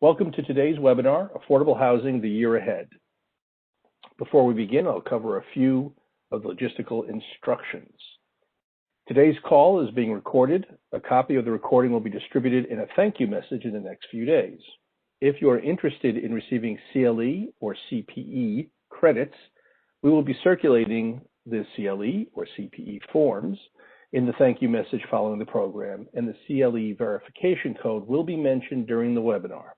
Welcome to today's webinar, Affordable Housing, the Year Ahead. Before we begin, I'll cover a few of the logistical instructions. Today's call is being recorded. A copy of the recording will be distributed in a thank you message in the next few days. If you are interested in receiving CLE or CPE credits, we will be circulating the CLE or CPE forms in the thank you message following the program, and the CLE verification code will be mentioned during the webinar.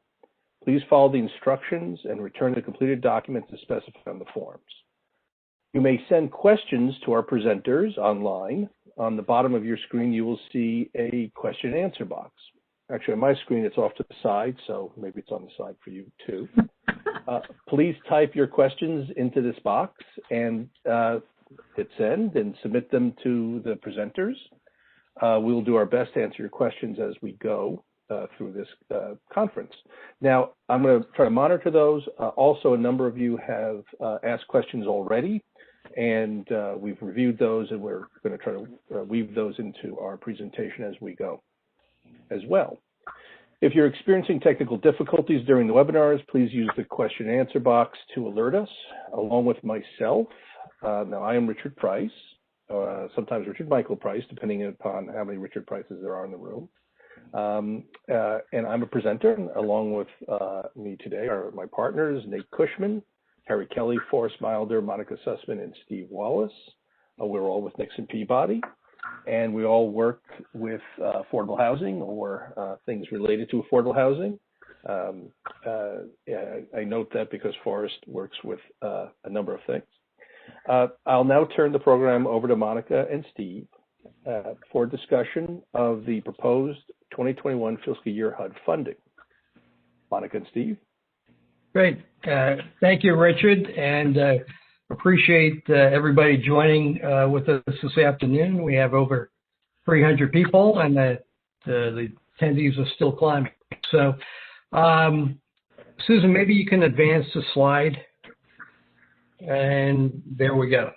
Please follow the instructions and return the completed documents as specified on the forms. You may send questions to our presenters online. On the bottom of your screen, you will see a question and answer box. Actually, on my screen, it's off to the side, so maybe it's on the side for you too. Please type your questions into this box and hit send and submit them to the presenters. We will do our best to answer your questions as we go through this conference. Now, I'm going to try to monitor those. Also, a number of you have asked questions already, and we've reviewed those, and we're going to try to weave those into our presentation as we go as well. If you're experiencing technical difficulties during the webinars, please use the question and answer box to alert us, along with myself. Now, I am Richard Price, sometimes Richard Michael Price, depending upon how many Richard Prices there are in the room. And I'm a presenter, along with me today are my partners, Nate Cushman, Harry Kelly, Forrest Milder, Monica Sussman, and Steve Wallace. We're all with Nixon Peabody, and we all work with affordable housing or things related to affordable housing. I note that because Forrest works with a number of things. I'll now turn the program over to Monica and Steve for discussion of the proposed 2021 fiscal year HUD funding. Monica and Steve. Great. Thank you, Richard, and appreciate everybody joining with us this afternoon. We have over 300 people, and the attendees are still climbing. So, Susan, maybe you can advance the slide. And there we go.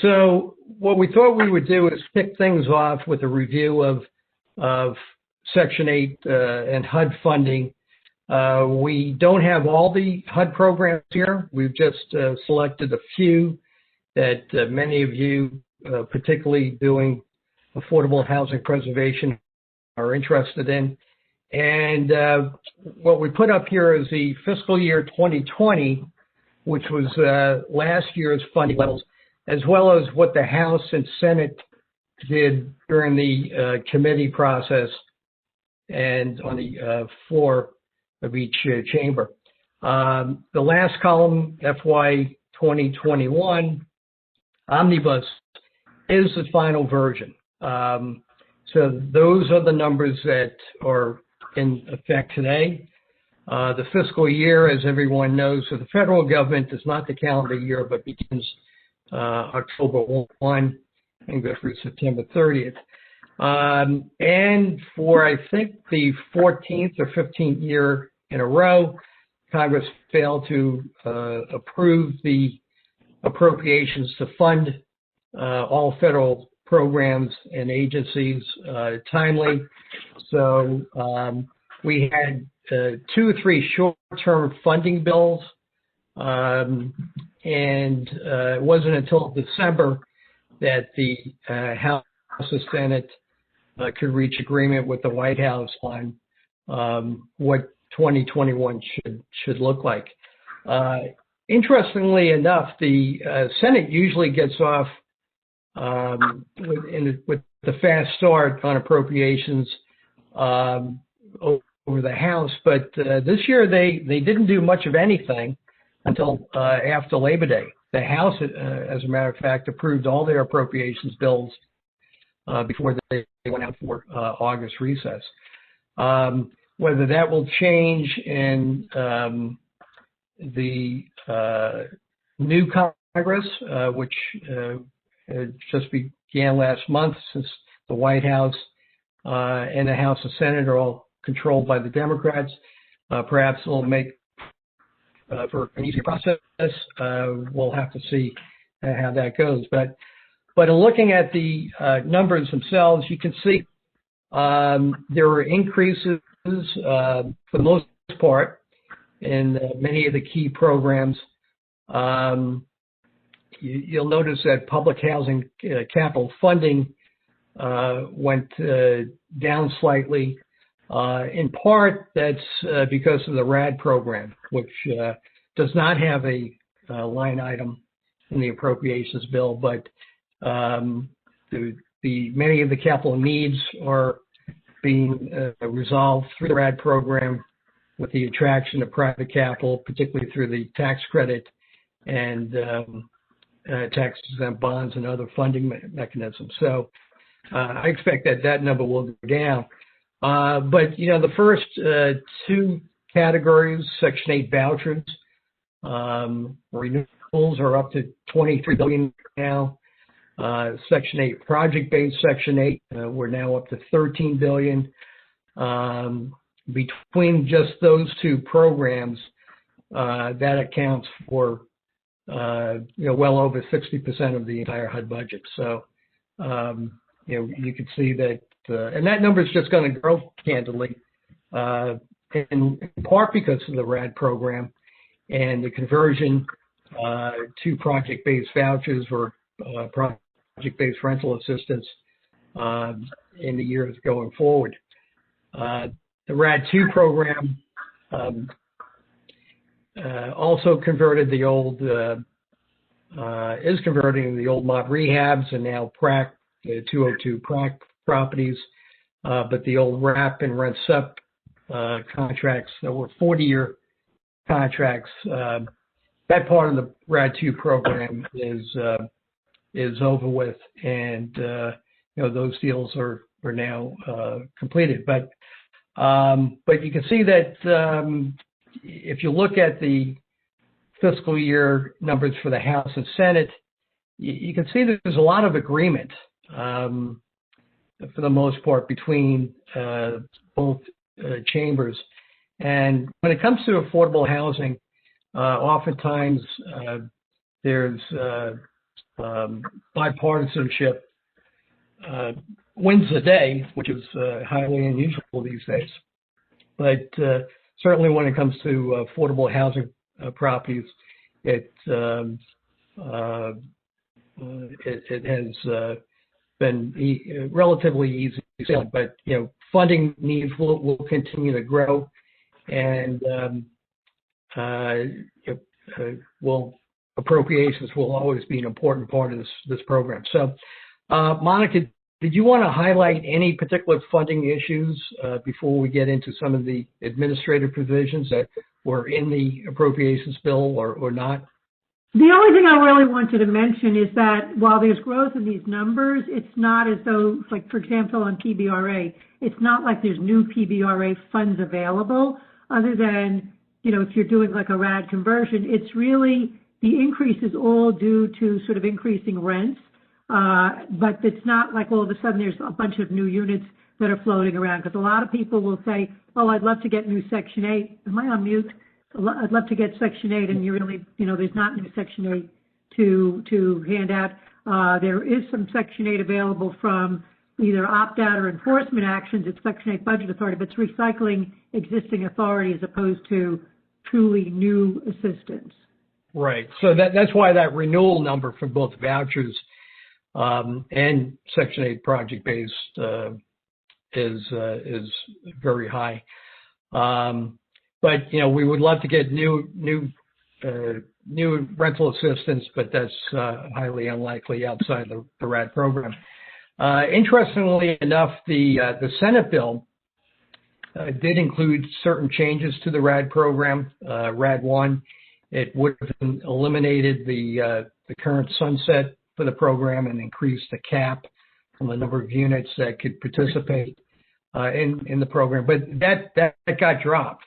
So what we thought we would do is kick things off with a review of Section 8 and HUD funding. We don't have all the HUD programs here. We've just selected a few that many of you, particularly doing affordable housing preservation, are interested in. And what we put up here is the fiscal year 2020, which was last year's funding levels, as well as what the House and Senate did during the committee process and on the floor of each chamber. The last column, FY 2021 Omnibus, is the final version. So those are the numbers that are in effect today. The fiscal year, as everyone knows, for the federal government is not the calendar year, but begins October 1 and goes through September 30th. And for, I think, the 14th or 15th year in a row, Congress failed to approve the appropriations to fund all federal programs and agencies timely. So we had 2 or 3 short-term funding bills, and it wasn't until December that the House and Senate could reach agreement with the White House on what 2021 should look like. Interestingly enough, the Senate usually gets off with the fast start on appropriations over the House, but this year they didn't do much of anything until after Labor Day. The House, as a matter of fact, approved all their appropriations bills before they went out for August recess. Whether that will change in the new Congress, which just began last month, since the White House and the House and Senate are all controlled by the Democrats, perhaps it'll make for an easier process. We'll have to see how that goes. But in looking at the numbers themselves, you can see there were increases for the most part in many of the key programs. You'll notice that public housing capital funding went down slightly. In part, that's because of the RAD program, which does not have a line item in the appropriations bill, but many of the capital needs are being resolved through the RAD program with the attraction of private capital, particularly through the tax credit and tax-exempt bonds and other funding mechanisms. So I expect that number will go down. But, the first two categories, Section 8 vouchers, renewals are up to $23 billion now. Section 8 project-based Section 8, we're now up to $13 billion. Between just those two programs, that accounts for well over 60% of the entire HUD budget. So you can see that, and that number is just going to grow candidly, in part because of the RAD program and the conversion to project-based vouchers or project-based rental assistance in the years going forward. The RAD 2 program also converted the old, is converting the old MOB rehabs and now PRAC, 202 PRAC properties, but the old RAP and rent sup contracts that were 40-year contracts, that part of the RAD 2 program is over with, and those deals are now completed. But you can see that if you look at the fiscal year numbers for the House and Senate, you can see that there's a lot of agreement for the most part between both chambers. And when it comes to affordable housing, oftentimes there's bipartisanship wins the day, which is highly unusual these days. But certainly when it comes to affordable housing properties, it has been relatively easy to sell. But funding needs will continue to grow, and appropriations will always be an important part of this program. So, Monica, did you want to highlight any particular funding issues before we get into some of the administrative provisions that were in the appropriations bill or not? The only thing I really wanted to mention is that while there's growth in these numbers, it's not as though, like, for example, on PBRA, it's not like there's new PBRA funds available other than, if you're doing like a RAD conversion, it's really, the increase is all due to sort of increasing rents. But it's not like all of a sudden there's a bunch of new units that are floating around, because a lot of people will say, oh, I'd love to get new Section 8. Am I on mute? I'd love to get Section 8, and you really, there's not new Section 8 to hand out. There is some Section 8 available from either opt-out or enforcement actions at Section 8 Budget Authority, but it's recycling existing authority as opposed to truly new assistance. Right. So that's why that renewal number for both vouchers and Section 8 project-based is very high. But we would love to get new rental assistance, but that's highly unlikely outside the RAD program. Interestingly enough, the Senate bill did include certain changes to the RAD program. RAD 1, it would have eliminated the current sunset for the program and increased the cap on the number of units that could participate in the program. But that got dropped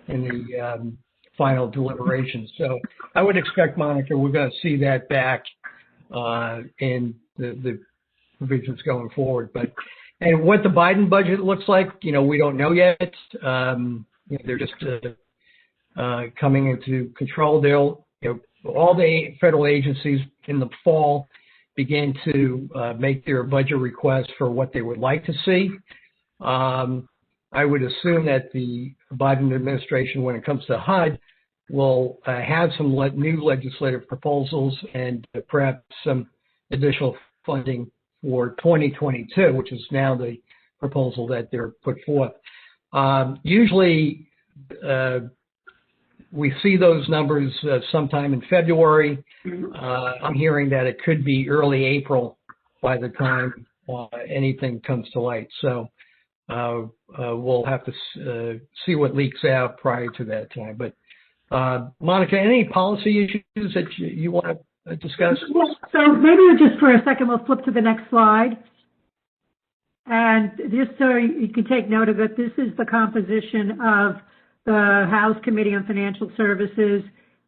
in the final deliberations. So I would expect, Monica, we're going to see that back in the provisions going forward. And what the Biden budget looks like, we don't know yet. They're just coming into control. All the federal agencies in the fall begin to make their budget requests for what they would like to see. I would assume that the Biden administration, when it comes to HUD, will have some new legislative proposals and perhaps some additional funding for 2022, which is now the proposal that they're put forth. Usually, we see those numbers sometime in February. I'm hearing that it could be early April by the time anything comes to light. So we'll have to see what leaks out prior to that time. But Monica, any policy issues that you want to discuss? Well, so maybe just for a second, we'll flip to the next slide. And just so you can take note of it, this is the composition of the House Committee on Financial Services.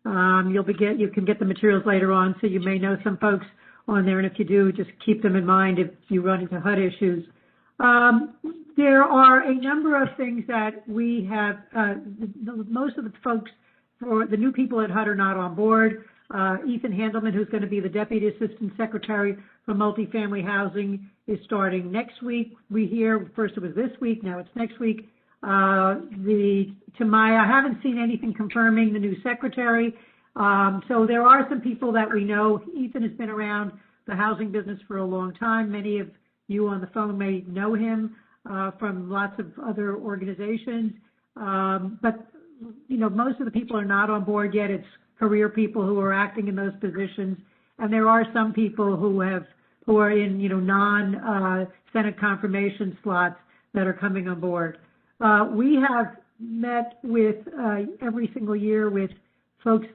You can get the materials later on, so you may know some folks on there, and if you do, just keep them in mind if you run into HUD issues. There are a number of things that we have, most of the folks, for the new people at HUD are not on board. Ethan Handelman, who's going to be the Deputy Assistant Secretary for Multifamily Housing, is starting next week. We hear, first it was this week, now it's next week. I haven't seen anything confirming the new secretary. So there are some people that we know. Ethan has been around the housing business for a long time. Many of you on the phone may know him from lots of other organizations. But, you know, most of the people are not on board yet. It's career people who are acting in those positions. And there are some people who are in, you know, non-Senate confirmation slots that are coming on board. We have met with every single year with folks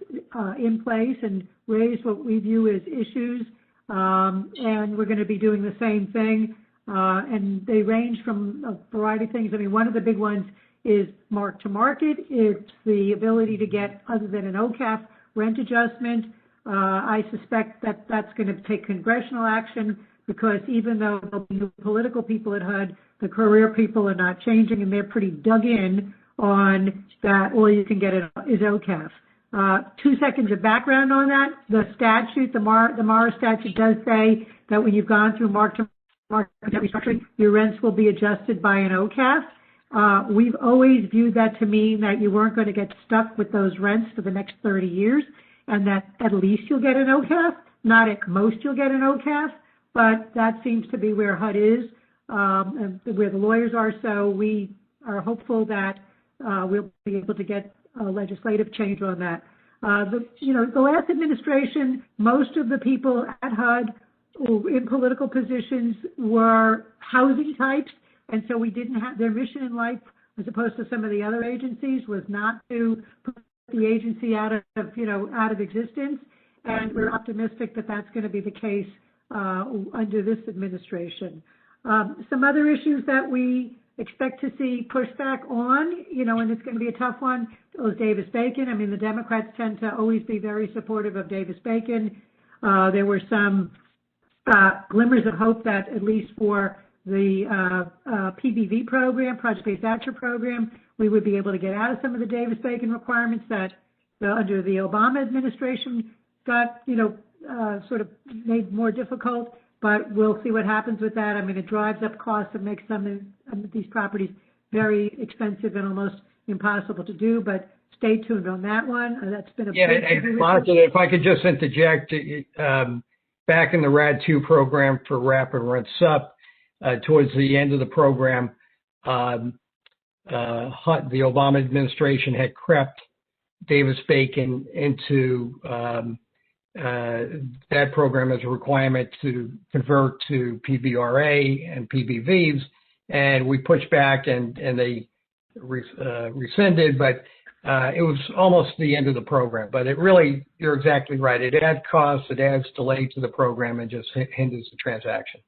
in place and raised what we view as issues, and we're going to be doing the same thing. And they range from a variety of things. I mean, one of the big ones is mark to market. It's the ability to get, other than an OCAF, rent adjustment. I suspect that that's going to take congressional action, because even though there'll be political people at HUD, the career people are not changing, and they're pretty dug in on that all you can get is OCAF. 2 seconds of background on that. The statute, the MARA statute, does say that when you've gone through mark-to-market restructuring, your rents will be adjusted by an OCAF. We've always viewed that to mean that you weren't going to get stuck with those rents for the next 30 years, and that at least you'll get an OCAF. Not at most you'll get an OCAF, but that seems to be where HUD is, and where the lawyers are. So we are hopeful that we'll be able to get legislative change on that. The last administration, most of the people at HUD in political positions were housing types, and so we didn't have their mission in life, as opposed to some of the other agencies, was not to put the agency out of existence. And we're optimistic that that's going to be the case under this administration. Some other issues that we expect to see pushback on, and it's going to be a tough one, is Davis-Bacon. I mean, the Democrats tend to always be very supportive of Davis-Bacon. There were some glimmers of hope that, at least for the PBV program, Project-Based Action Program, we would be able to get out of some of the Davis-Bacon requirements that under the Obama administration got, sort of made more difficult. But we'll see what happens with that. I mean, it drives up costs and makes some of these properties very expensive and almost impossible to do. But stay tuned on that one. That's been a big and Monica, if I could just interject, back in the RAD 2 program for Rapid Rent Sup, towards the end of the program, the Obama administration had crept Davis-Bacon into that program as a requirement to convert to PBRA and PBVs, and we pushed back and they rescinded, but it was almost the end of the program. But it really, you're exactly right. It adds costs, it adds delay to the program, and just hinders the transaction.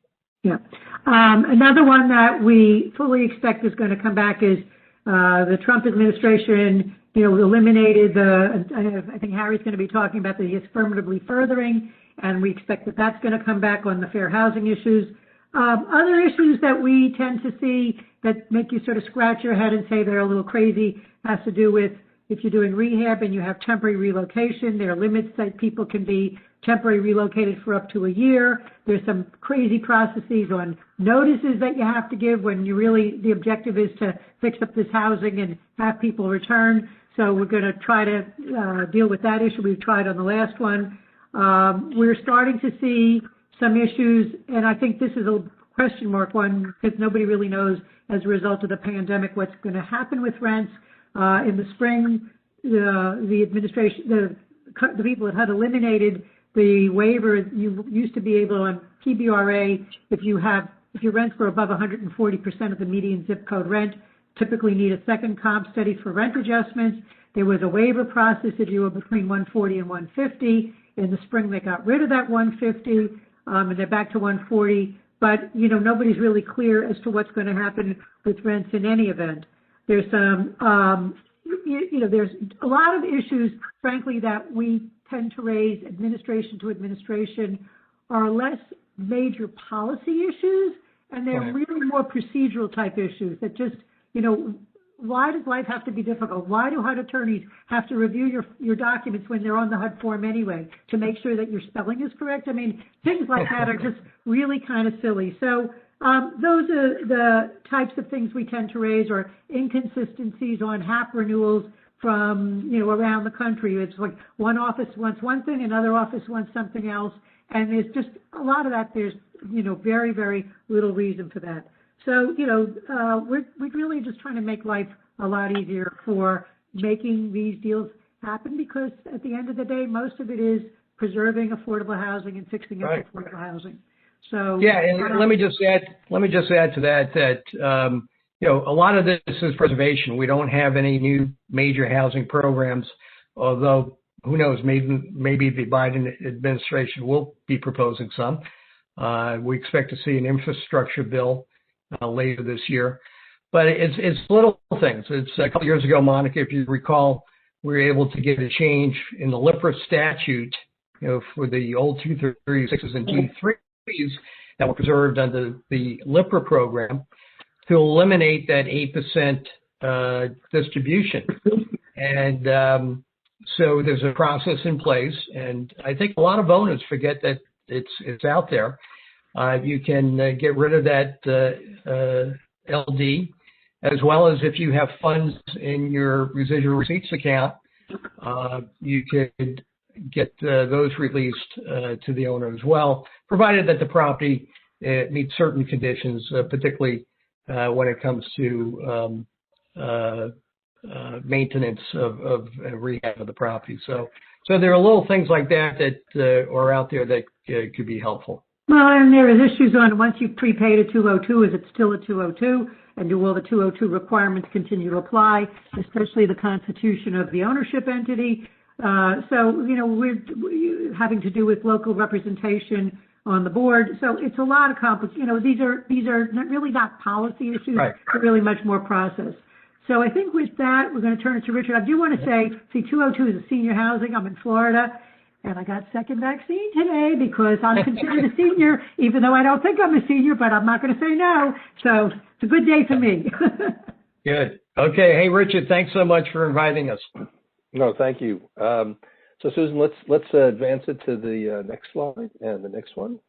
Yeah. Another one that we fully expect is going to come back is the Trump administration, eliminated I think Harry's going to be talking about the affirmatively furthering, and we expect that that's going to come back on the fair housing issues. Other issues that we tend to see that make you sort of scratch your head and say they're a little crazy has to do with if you're doing rehab and you have temporary relocation, there are limits that people can be temporarily relocated for up to a year. There's some crazy processes on notices that you have to give when you really, the objective is to fix up this housing and have people return. So we're going to try to deal with that issue. We've tried on the last one. We're starting to see some issues, and I think this is a question mark one because nobody really knows as a result of the pandemic what's going to happen with rents. In the spring, the administration, the people that had eliminated the waiver, you used to be able on PBRA, if your rents were above 140% of the median zip code rent, typically need a second comp study for rent adjustments. There was a waiver process if you were between 140 and 150. In the spring, they got rid of that 150, and they're back to 140. But, nobody's really clear as to what's going to happen with rents in any event. There's some, there's a lot of issues, frankly, that we tend to raise administration to administration are less major policy issues, and they're really more procedural type issues that just, why does life have to be difficult? Why do HUD attorneys have to review your documents when they're on the HUD form anyway to make sure that your spelling is correct? I mean, things like that are just really kind of silly. So those are the types of things we tend to raise, or inconsistencies on HAP renewals from, around the country. It's like one office wants one thing, another office wants something else. And there's just a lot of that. There's, very, very little reason for that. So, we're really just trying to make life a lot easier for making these deals happen, because at the end of the day, most of it is preserving affordable housing and fixing up affordable housing. So yeah, and let me just add to that a lot of this is preservation. We don't have any new major housing programs, although who knows, maybe the Biden administration will be proposing some. We expect to see an infrastructure bill later this year, but it's little things. It's a couple years ago, Monica, if you recall, we were able to get a change in the LIPRA statute, for the old 236s and 233s that were preserved under the LIPRA program, to eliminate that 8% distribution. And so there's a process in place, and I think a lot of owners forget that it's out there. You can get rid of that LD, as well as if you have funds in your residual receipts account, you could get those released to the owner as well, provided that the property meets certain conditions, particularly when it comes to maintenance of rehab of the property. So there are little things like that are out there that could be helpful. Well, and there is issues on once you've prepaid a 202, is it still a 202? And do all the 202 requirements continue to apply, especially the constitution of the ownership entity? So, we're having to do with local representation on the board. So it's a lot of these are really not policy issues, right, but really much more process. So I think with that, we're going to turn it to Richard. I do want to say, 202 is a senior housing. I'm in Florida, and I got second vaccine today because I'm considered a senior, even though I don't think I'm a senior, but I'm not going to say no. So it's a good day for me. Good. Okay. Hey, Richard, thanks so much for inviting us. No, thank you. So Susan, let's advance it to the next slide and the next one.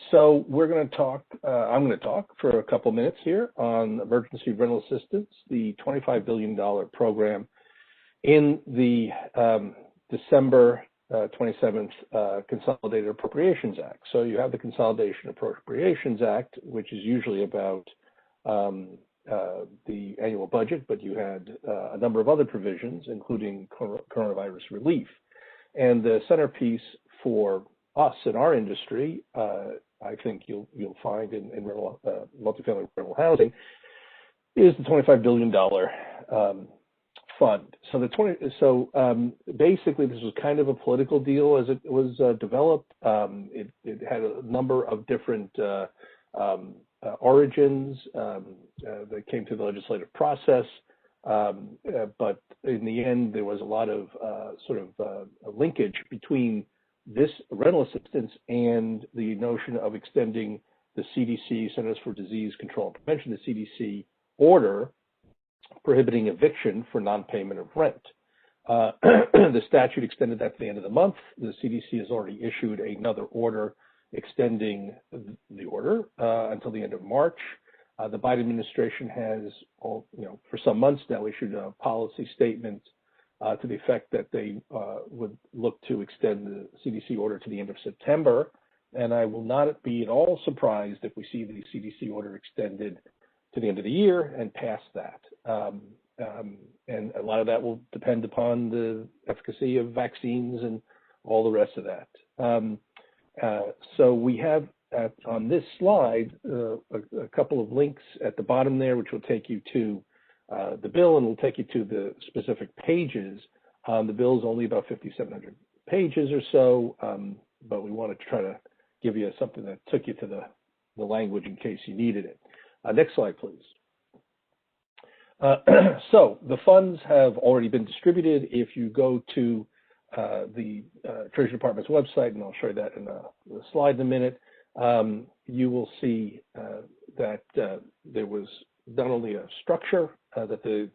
So we're going to talk, I'm going to talk for a couple minutes here on emergency rental assistance, the $25 billion program in the December 27th Consolidated Appropriations Act. So you have the Consolidation Appropriations Act, which is usually about the annual budget, but you had a number of other provisions, including coronavirus relief. And the centerpiece for us in our industry, I think you'll find in multifamily rental housing, is the $25 billion fund. So basically, this was kind of a political deal as it was developed. It had a number of different origins that came through the legislative process, but in the end, there was a lot of a linkage between this rental assistance and the notion of extending the CDC, Centers for Disease Control and Prevention, the CDC order prohibiting eviction for non-payment of rent. The statute extended that to the end of the month. The CDC has already issued another order extending the order until the end of March. The Biden administration has, for some months now, issued a policy statement to the effect that they would look to extend the CDC order to the end of September. And I will not be at all surprised if we see the CDC order extended to the end of the year and past that. And a lot of that will depend upon the efficacy of vaccines and all the rest of that. So we have on this slide a couple of links at the bottom there, which will take you to the bill and will take you to the specific pages. The bill is only about 5,700 pages or so, but we wanted to try to give you something that took you to the language in case you needed it. Next slide, please. So the funds have already been distributed. If you go to the Treasury Department's website, and I'll show you that in the slide in a minute, you will see that there was not only a structure that the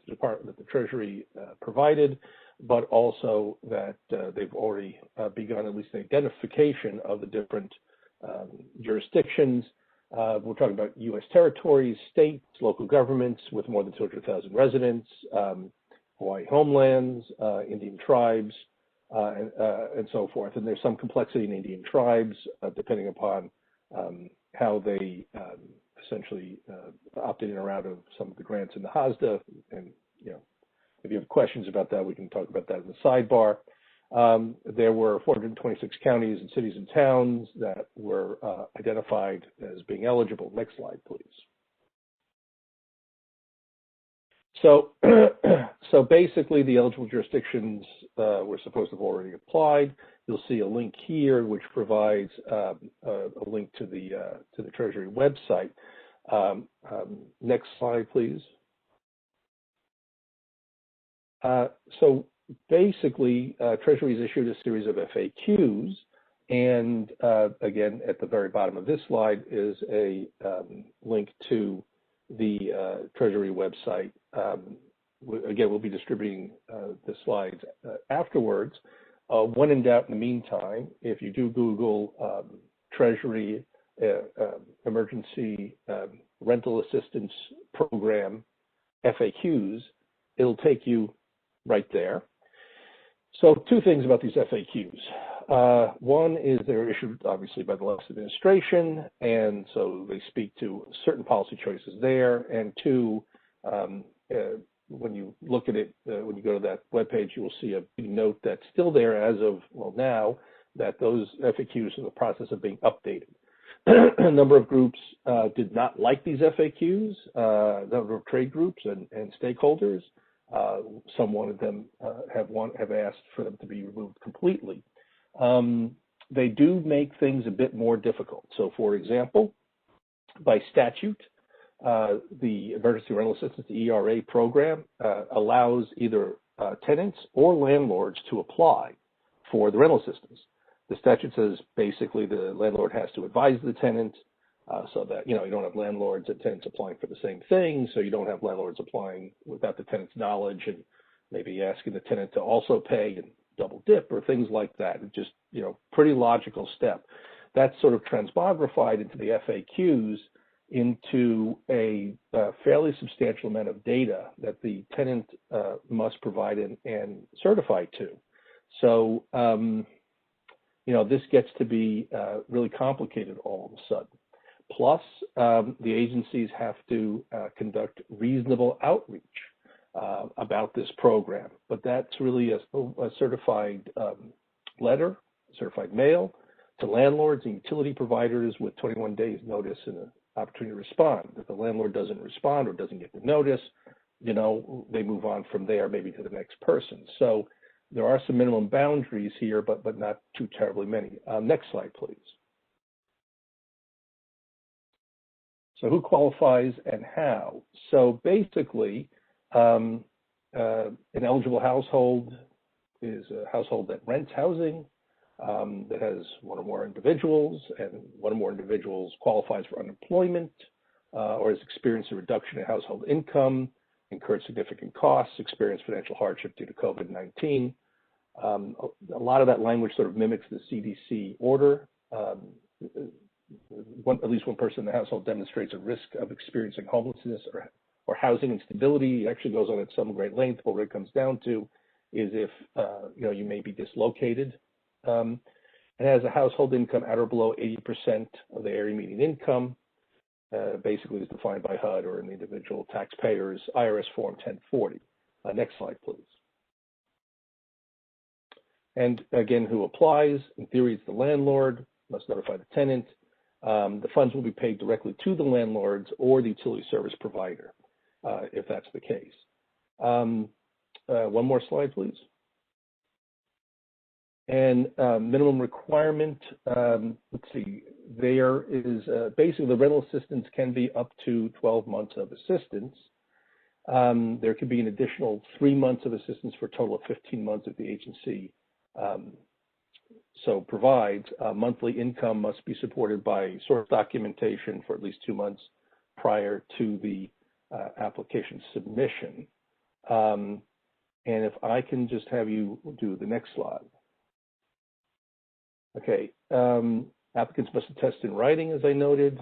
Treasury provided, but also that they've already begun at least the identification of the different jurisdictions. We're talking about U.S. territories, states, local governments with more than 200,000 residents, Hawaii homelands, Indian tribes, and so forth. And there's some complexity in Indian tribes, depending upon how they essentially opted in or out of some of the grants in the HASDA. And, if you have questions about that, we can talk about that in the sidebar. There were 426 counties and cities and towns that were identified as being eligible. Next slide, please. So, so basically, the eligible jurisdictions were supposed to have already applied. You'll see a link here, which provides a link to the Treasury website. Next slide, please. So basically, Treasury has issued a series of FAQs, and again, at the very bottom of this slide is a link to the Treasury website. Again, we'll be distributing the slides afterwards. When in doubt, in the meantime, if you do Google Treasury Emergency Rental Assistance Program FAQs, it'll take you right there. So two things about these FAQs. One is they're issued obviously by the last administration, and so they speak to certain policy choices there. And two, when you look at it, when you go to that webpage, you will see a big note that's still there as of, well, now, that those FAQs are in the process of being updated. A number of groups did not like these FAQs, a number of trade groups and stakeholders. Some wanted them, have asked for them to be removed completely. They do make things a bit more difficult. So, for example, by statute, the Emergency Rental Assistance, the ERA program, allows either tenants or landlords to apply for the rental assistance. The statute says basically the landlord has to advise the tenant so that, you don't have landlords and tenants applying for the same thing, so you don't have landlords applying without the tenant's knowledge and maybe asking the tenant to also pay and double dip or things like that. It's just, pretty logical step. That's sort of transmogrified into the FAQs into a fairly substantial amount of data that the tenant must provide and certify to. So, this gets to be really complicated all of a sudden. Plus, the agencies have to conduct reasonable outreach about this program. But that's really a certified letter, certified mail to landlords and utility providers with 21 days notice and an opportunity to respond. If the landlord doesn't respond or doesn't get the notice, they move on from there, maybe to the next person. So there are some minimum boundaries here, but not too terribly many. Next slide, please. So who qualifies and how? So basically, an eligible household is a household that rents housing, that has one or more individuals, and one or more individuals qualifies for unemployment or has experienced a reduction in household income, incurred significant costs, experienced financial hardship due to COVID-19. A lot of that language sort of mimics the CDC order. at least one person in the household demonstrates a risk of experiencing homelessness or housing instability. It actually goes on at some great length. What it comes down to is if you may be dislocated. It has a household income at or below 80% of the area median income, basically is defined by HUD or an individual taxpayer's IRS Form 1040. Next slide, please. And again, who applies? In theory, it's the landlord, must notify the tenant. The funds will be paid directly to the landlords or the utility service provider, if that's the case. One more slide, please. And minimum requirement, let's see, there is basically the rental assistance can be up to 12 months of assistance. There could be an additional 3 months of assistance for a total of 15 months if the agency so provides. Monthly income must be supported by source documentation for at least 2 months prior to the application submission. And if I can just have you do the next slide. Okay, applicants must attest in writing, as I noted.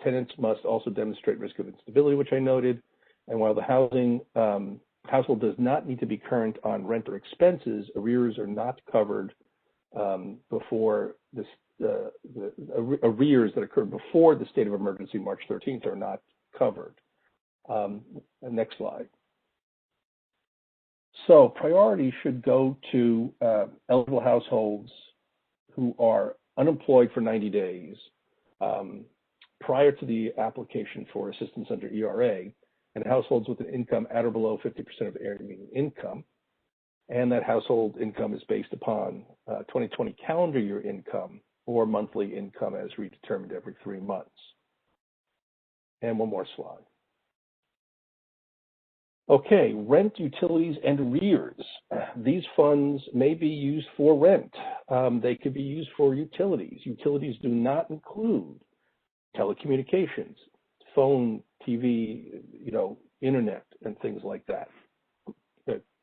Tenants must also demonstrate risk of instability, which I noted. And while the household does not need to be current on rent or expenses, arrears are not covered before this. The arrears that occurred before the state of emergency, March 13th, are not covered. Next slide. So priority should go to eligible households who are unemployed for 90 days prior to the application for assistance under ERA, and households with an income at or below 50% of area median income, and that household income is based upon 2020 calendar year income or monthly income as redetermined every 3 months. And one more slide. Okay, rent, utilities, and arrears. These funds may be used for rent. They could be used for utilities. Utilities do not include telecommunications, phone, TV, internet, and things like that.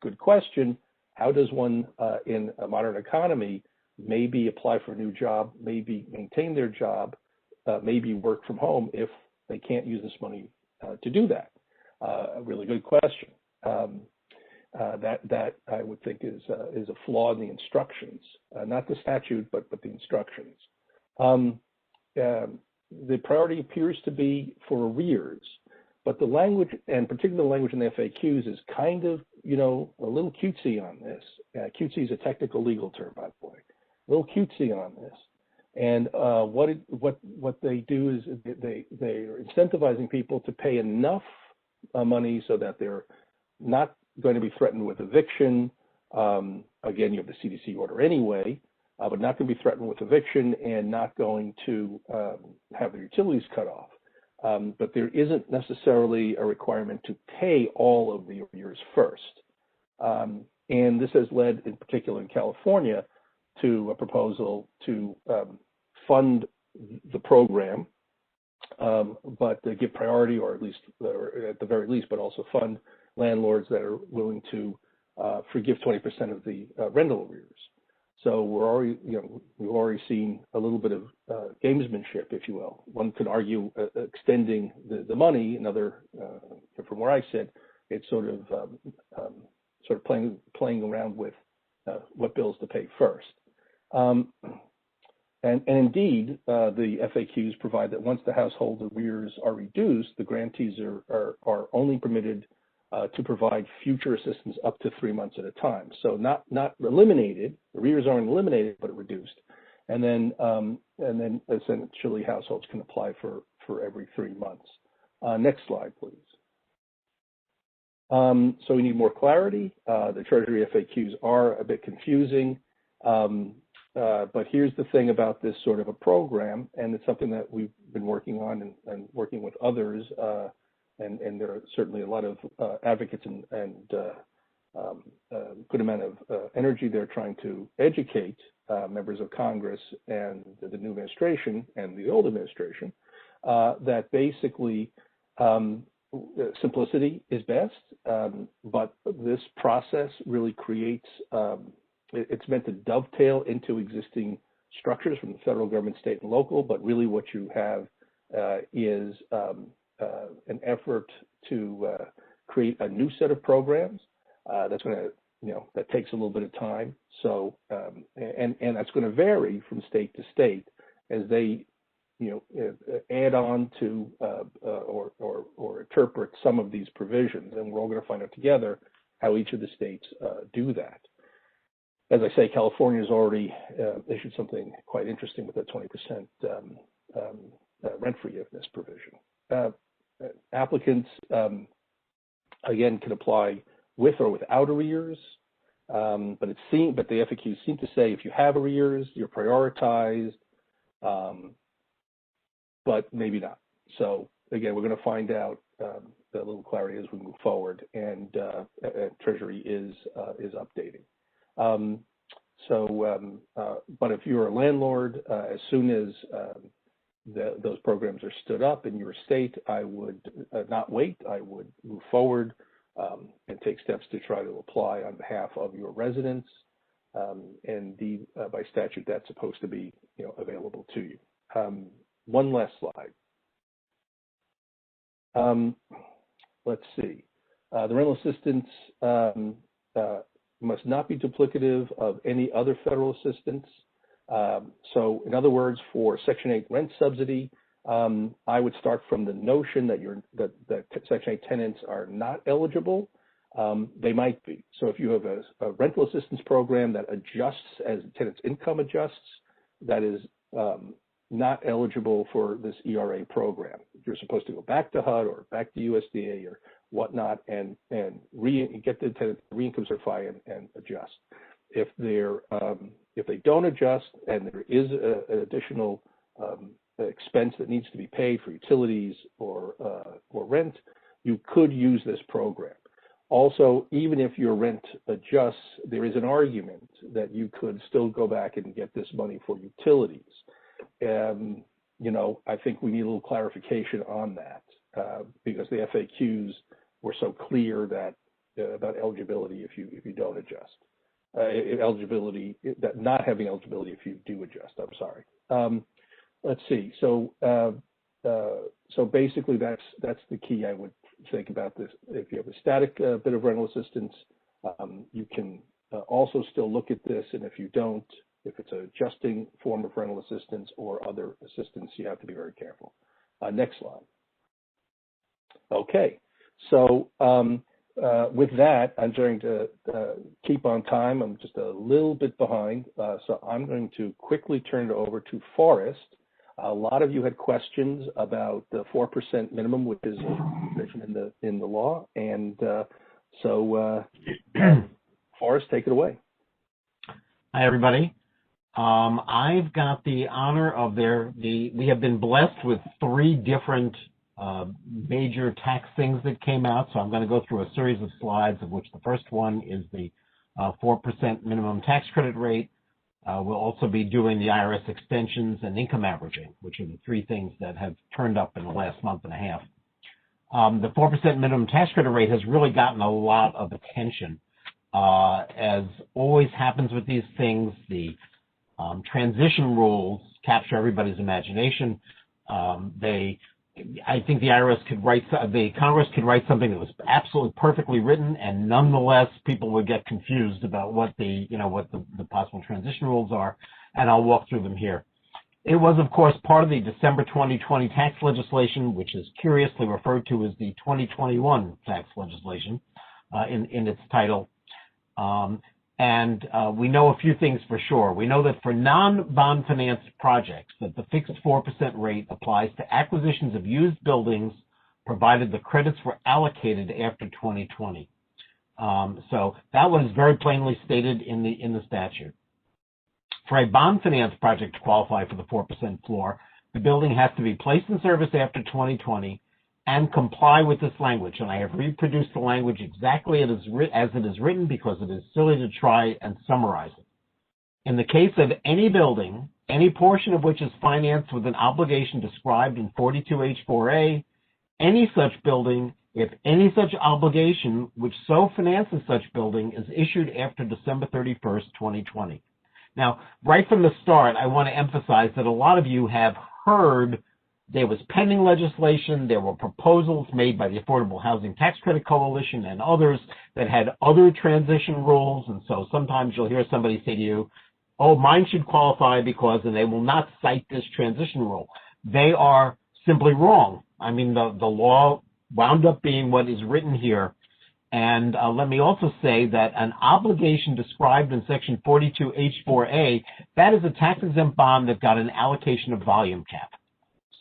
Good question. How does one in a modern economy maybe apply for a new job, maybe maintain their job, maybe work from home if they can't use this money to do that? A really good question. That I would think is a flaw in the instructions, not the statute, but the instructions. The priority appears to be for arrears, but the language, and particularly the language in the FAQs, is kind of a little cutesy on this. Cutesy is a technical legal term, by the way. A little cutesy on this. And what they do is they are incentivizing people to pay enough money so that they're not going to be threatened with eviction. Again, you have the CDC order anyway, but not going to be threatened with eviction and not going to have their utilities cut off. But there isn't necessarily a requirement to pay all of the arrears first. And this has led, in particular in California, to a proposal to fund the program, but give priority, or at the very least, but also fund landlords that are willing to forgive 20% of the rental arrears. So we've already seen a little bit of gamesmanship, if you will. One could argue extending the money. Another, from where I sit, it's sort of playing around with what bills to pay first. And indeed, the FAQs provide that once the household arrears are reduced, the grantees are only permitted to provide future assistance up to 3 months at a time. So not eliminated. Arrears aren't eliminated, but reduced. And then essentially households can apply for every 3 months. Next slide, please. So we need more clarity. The Treasury FAQs are a bit confusing. But here's the thing about this sort of a program, and it's something that we've been working on and working with others, and there are certainly a lot of advocates and good amount of energy there trying to educate members of Congress and the new administration and the old administration that basically simplicity is best, but this process really creates it's meant to dovetail into existing structures from the federal government, state, and local, but really what you have is an effort to create a new set of programs that's going to, that takes a little bit of time. So, and that's going to vary from state to state as they, add on to or interpret some of these provisions, and we're all going to find out together how each of the states do that. As I say, California has already issued something quite interesting with that 20% rent forgiveness provision. Applicants, again, can apply with or without arrears, but the FAQs seem to say if you have arrears, you're prioritized, but maybe not. So again, we're going to find out a little clarity as we move forward, and Treasury is updating. But if you're a landlord, as soon as those programs are stood up in your state, I would not wait. I would move forward and take steps to try to apply on behalf of your residents. And by statute, that's supposed to be available to you. One last slide. Let's see. The rental assistance must not be duplicative of any other federal assistance. So in other words, for Section 8 rent subsidy, I would start from the notion that Section 8 tenants are not eligible. They might be. So if you have a rental assistance program that adjusts as the tenant's income adjusts, that is not eligible for this ERA program. You're supposed to go back to HUD or back to USDA or whatnot and get the tenant re-income certify and adjust. If they don't adjust and there is an additional expense that needs to be paid for utilities or rent, you could use this program. Also, even if your rent adjusts, there is an argument that you could still go back and get this money for utilities. I think we need a little clarification on that because the FAQs were so clear that about eligibility if you don't adjust, not having eligibility if you do adjust. I'm sorry. Let's see. So basically that's the key I would think about this. If you have a static bit of rental assistance, you can also still look at this, and if you don't, if it's an adjusting form of rental assistance or other assistance, you have to be very careful. Next slide. Okay, so with that, I'm going to keep on time. I'm just a little bit behind, so I'm going to quickly turn it over to Forrest. A lot of you had questions about the 4% minimum, which is mentioned in the law, and so Forrest, take it away. Hi, everybody. I've got the honor of we have been blessed with 3 different major tax things that came out. So I'm going to go through a series of slides, of which the first one is the 4% minimum tax credit rate. We'll also be doing the IRS extensions and income averaging, which are the 3 things that have turned up in the last month and a half. The 4% minimum tax credit rate has really gotten a lot of attention. As always happens with these things, the transition rules capture everybody's imagination. I think the IRS could the Congress could write something that was absolutely perfectly written, and nonetheless, people would get confused about what the possible transition rules are, and I'll walk through them here. It was, of course, part of the December 2020 tax legislation, which is curiously referred to as the 2021 tax legislation in its title. And we know a few things for sure. We know that for non-bond financed projects, that the fixed 4% rate applies to acquisitions of used buildings, provided the credits were allocated after 2020. So that was very plainly stated in the statute. For a bond finance project to qualify for the 4% floor, the building has to be placed in service after 2020 and comply with this language. And I have reproduced the language exactly as it is written because it is silly to try and summarize it. In the case of any building, any portion of which is financed with an obligation described in 42H4A, any such building, if any such obligation which so finances such building is issued after December 31st, 2020. Now, right from the start, I want to emphasize that a lot of you have heard there was pending legislation, there were proposals made by the Affordable Housing Tax Credit Coalition and others that had other transition rules, and so sometimes you'll hear somebody say to you, oh, mine should qualify because, and they will not cite this transition rule. They are simply wrong. I mean, the law wound up being what is written here. And let me also say that an obligation described in Section 42H4A, that is a tax-exempt bond that got an allocation of volume cap.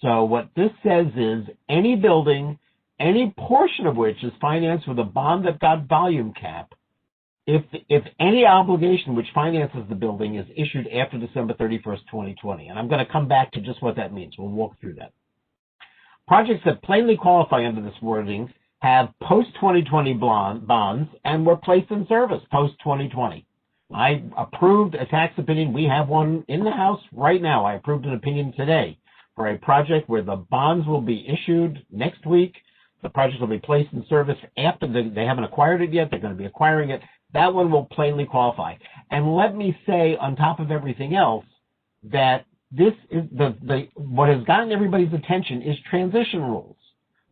So what this says is any building, any portion of which is financed with a bond that got volume cap, if any obligation which finances the building is issued after December 31st, 2020. And I'm going to come back to just what that means. We'll walk through that. Projects that plainly qualify under this wording have post-2020 bonds and were placed in service post-2020. I approved a tax opinion. We have one in the House right now. I approved an opinion today for a project where the bonds will be issued next week. The project will be placed in service after they haven't acquired it yet. They're going to be acquiring it. That one will plainly qualify. And let me say, on top of everything else, that this is what has gotten everybody's attention is transition rules.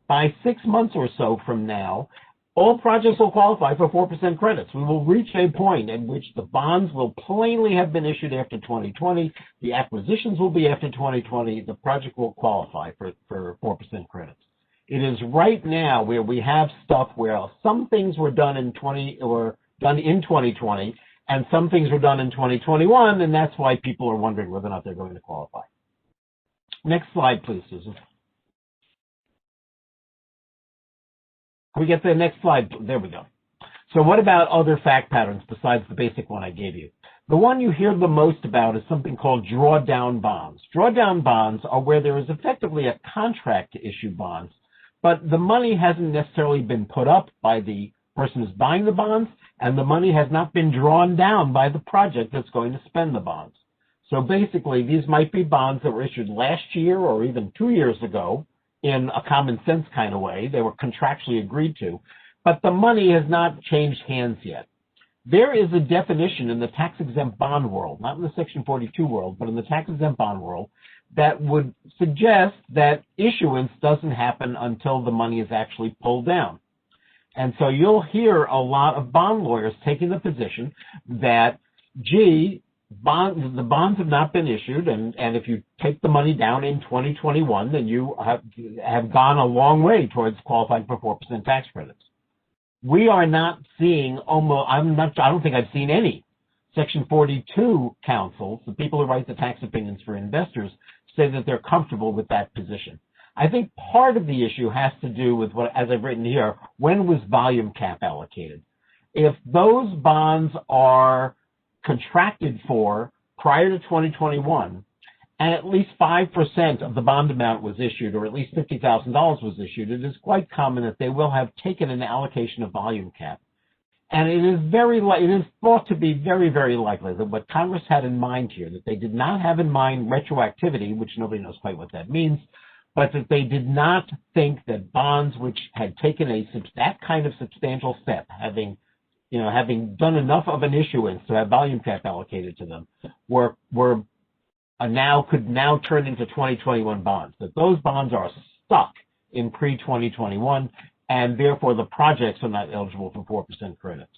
By 6 months or so from now, all projects will qualify for 4% credits. We will reach a point in which the bonds will plainly have been issued after 2020. The acquisitions will be after 2020. The project will qualify for 4% credits. It is right now where we have stuff where some things were done in 2020, and some things were done in 2021, and that's why people are wondering whether or not they're going to qualify. Next slide, please, Susan. Can we get the next slide? There we go. So what about other fact patterns besides the basic one I gave you? The one you hear the most about is something called drawdown bonds. Drawdown bonds are where there is effectively a contract to issue bonds, but the money hasn't necessarily been put up by the person who's buying the bonds, and the money has not been drawn down by the project that's going to spend the bonds. So basically, these might be bonds that were issued last year or even 2 years ago in a common sense kind of way. They were contractually agreed to, but the money has not changed hands yet. There is a definition in the tax-exempt bond world, not in the Section 42 world, but in the tax-exempt bond world, that would suggest that issuance doesn't happen until the money is actually pulled down. And so you'll hear a lot of bond lawyers taking the position that, gee, the bonds have not been issued, and if you take the money down in 2021, then you have gone a long way towards qualifying for 4% tax credits. We are not seeing I don't think I've seen any Section 42 counsels, the people who write the tax opinions for investors, say that they're comfortable with that position. I think part of the issue has to do with what, as I've written here, when was volume cap allocated? If those bonds are contracted for prior to 2021, and at least 5% of the bond amount was issued, or at least $50,000 was issued, it is quite common that they will have taken an allocation of volume cap. And it is thought to be very, very likely that what Congress had in mind here, that they did not have in mind retroactivity, which nobody knows quite what that means, but that they did not think that bonds which had taken that kind of substantial step, having done enough of an issuance to have volume cap allocated to them, could now turn into 2021 bonds. That those bonds are stuck in pre-2021, and therefore the projects are not eligible for 4% credits.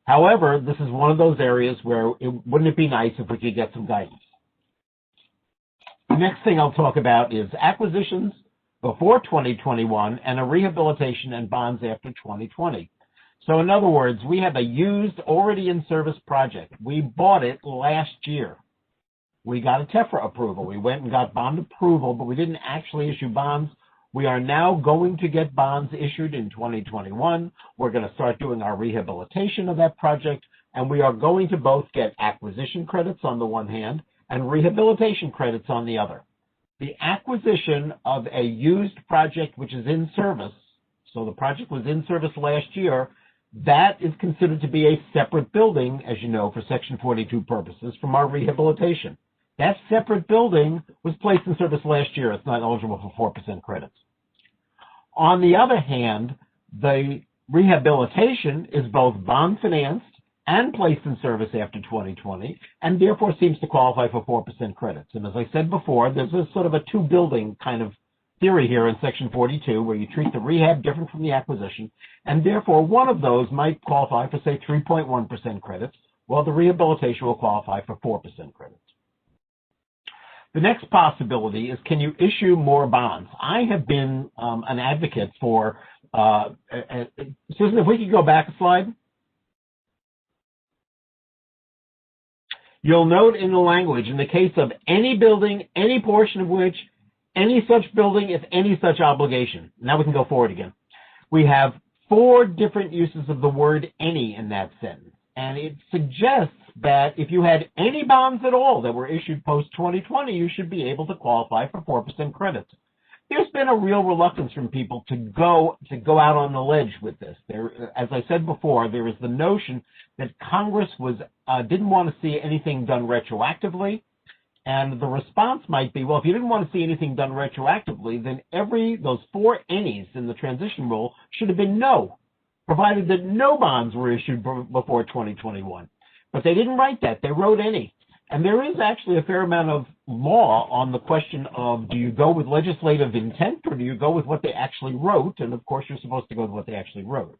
However, this is one of those areas where wouldn't it be nice if we could get some guidance? The next thing I'll talk about is acquisitions before 2021 and a rehabilitation and bonds after 2020. So in other words, we have a used, already in service project. We bought it last year. We got a TEFRA approval. We went and got bond approval, but we didn't actually issue bonds. We are now going to get bonds issued in 2021. We're going to start doing our rehabilitation of that project, and we are going to both get acquisition credits on the one hand and rehabilitation credits on the other. The acquisition of a used project which is in service, so the project was in service last year, that is considered to be a separate building, as you know, for Section 42 purposes from our rehabilitation. That separate building was placed in service last year. It's not eligible for 4% credits. On the other hand, the rehabilitation is both bond financed and placed in service after 2020, and therefore seems to qualify for 4% credits. And as I said before, there's a sort of a two-building kind of theory here in Section 42, where you treat the rehab different from the acquisition, and therefore one of those might qualify for, say, 3.1% credits, while the rehabilitation will qualify for 4% credits. The next possibility is, can you issue more bonds? I have been an advocate for, Susan, if we could go back a slide. You'll note in the language, in the case of any building, any portion of which, any such building, if any such obligation. Now we can go forward again. We have 4 different uses of the word any in that sentence. And it suggests that if you had any bonds at all that were issued post-2020, you should be able to qualify for 4% credits. There's been a real reluctance from people to go out on the ledge with this. As I said before, there is the notion that Congress didn't want to see anything done retroactively. And the response might be, well, if you didn't want to see anything done retroactively, then those 4 any's in the transition rule should have been no, provided that no bonds were issued before 2021. But they didn't write that. They wrote any. And there is actually a fair amount of law on the question of, do you go with legislative intent or do you go with what they actually wrote? And of course, you're supposed to go with what they actually wrote.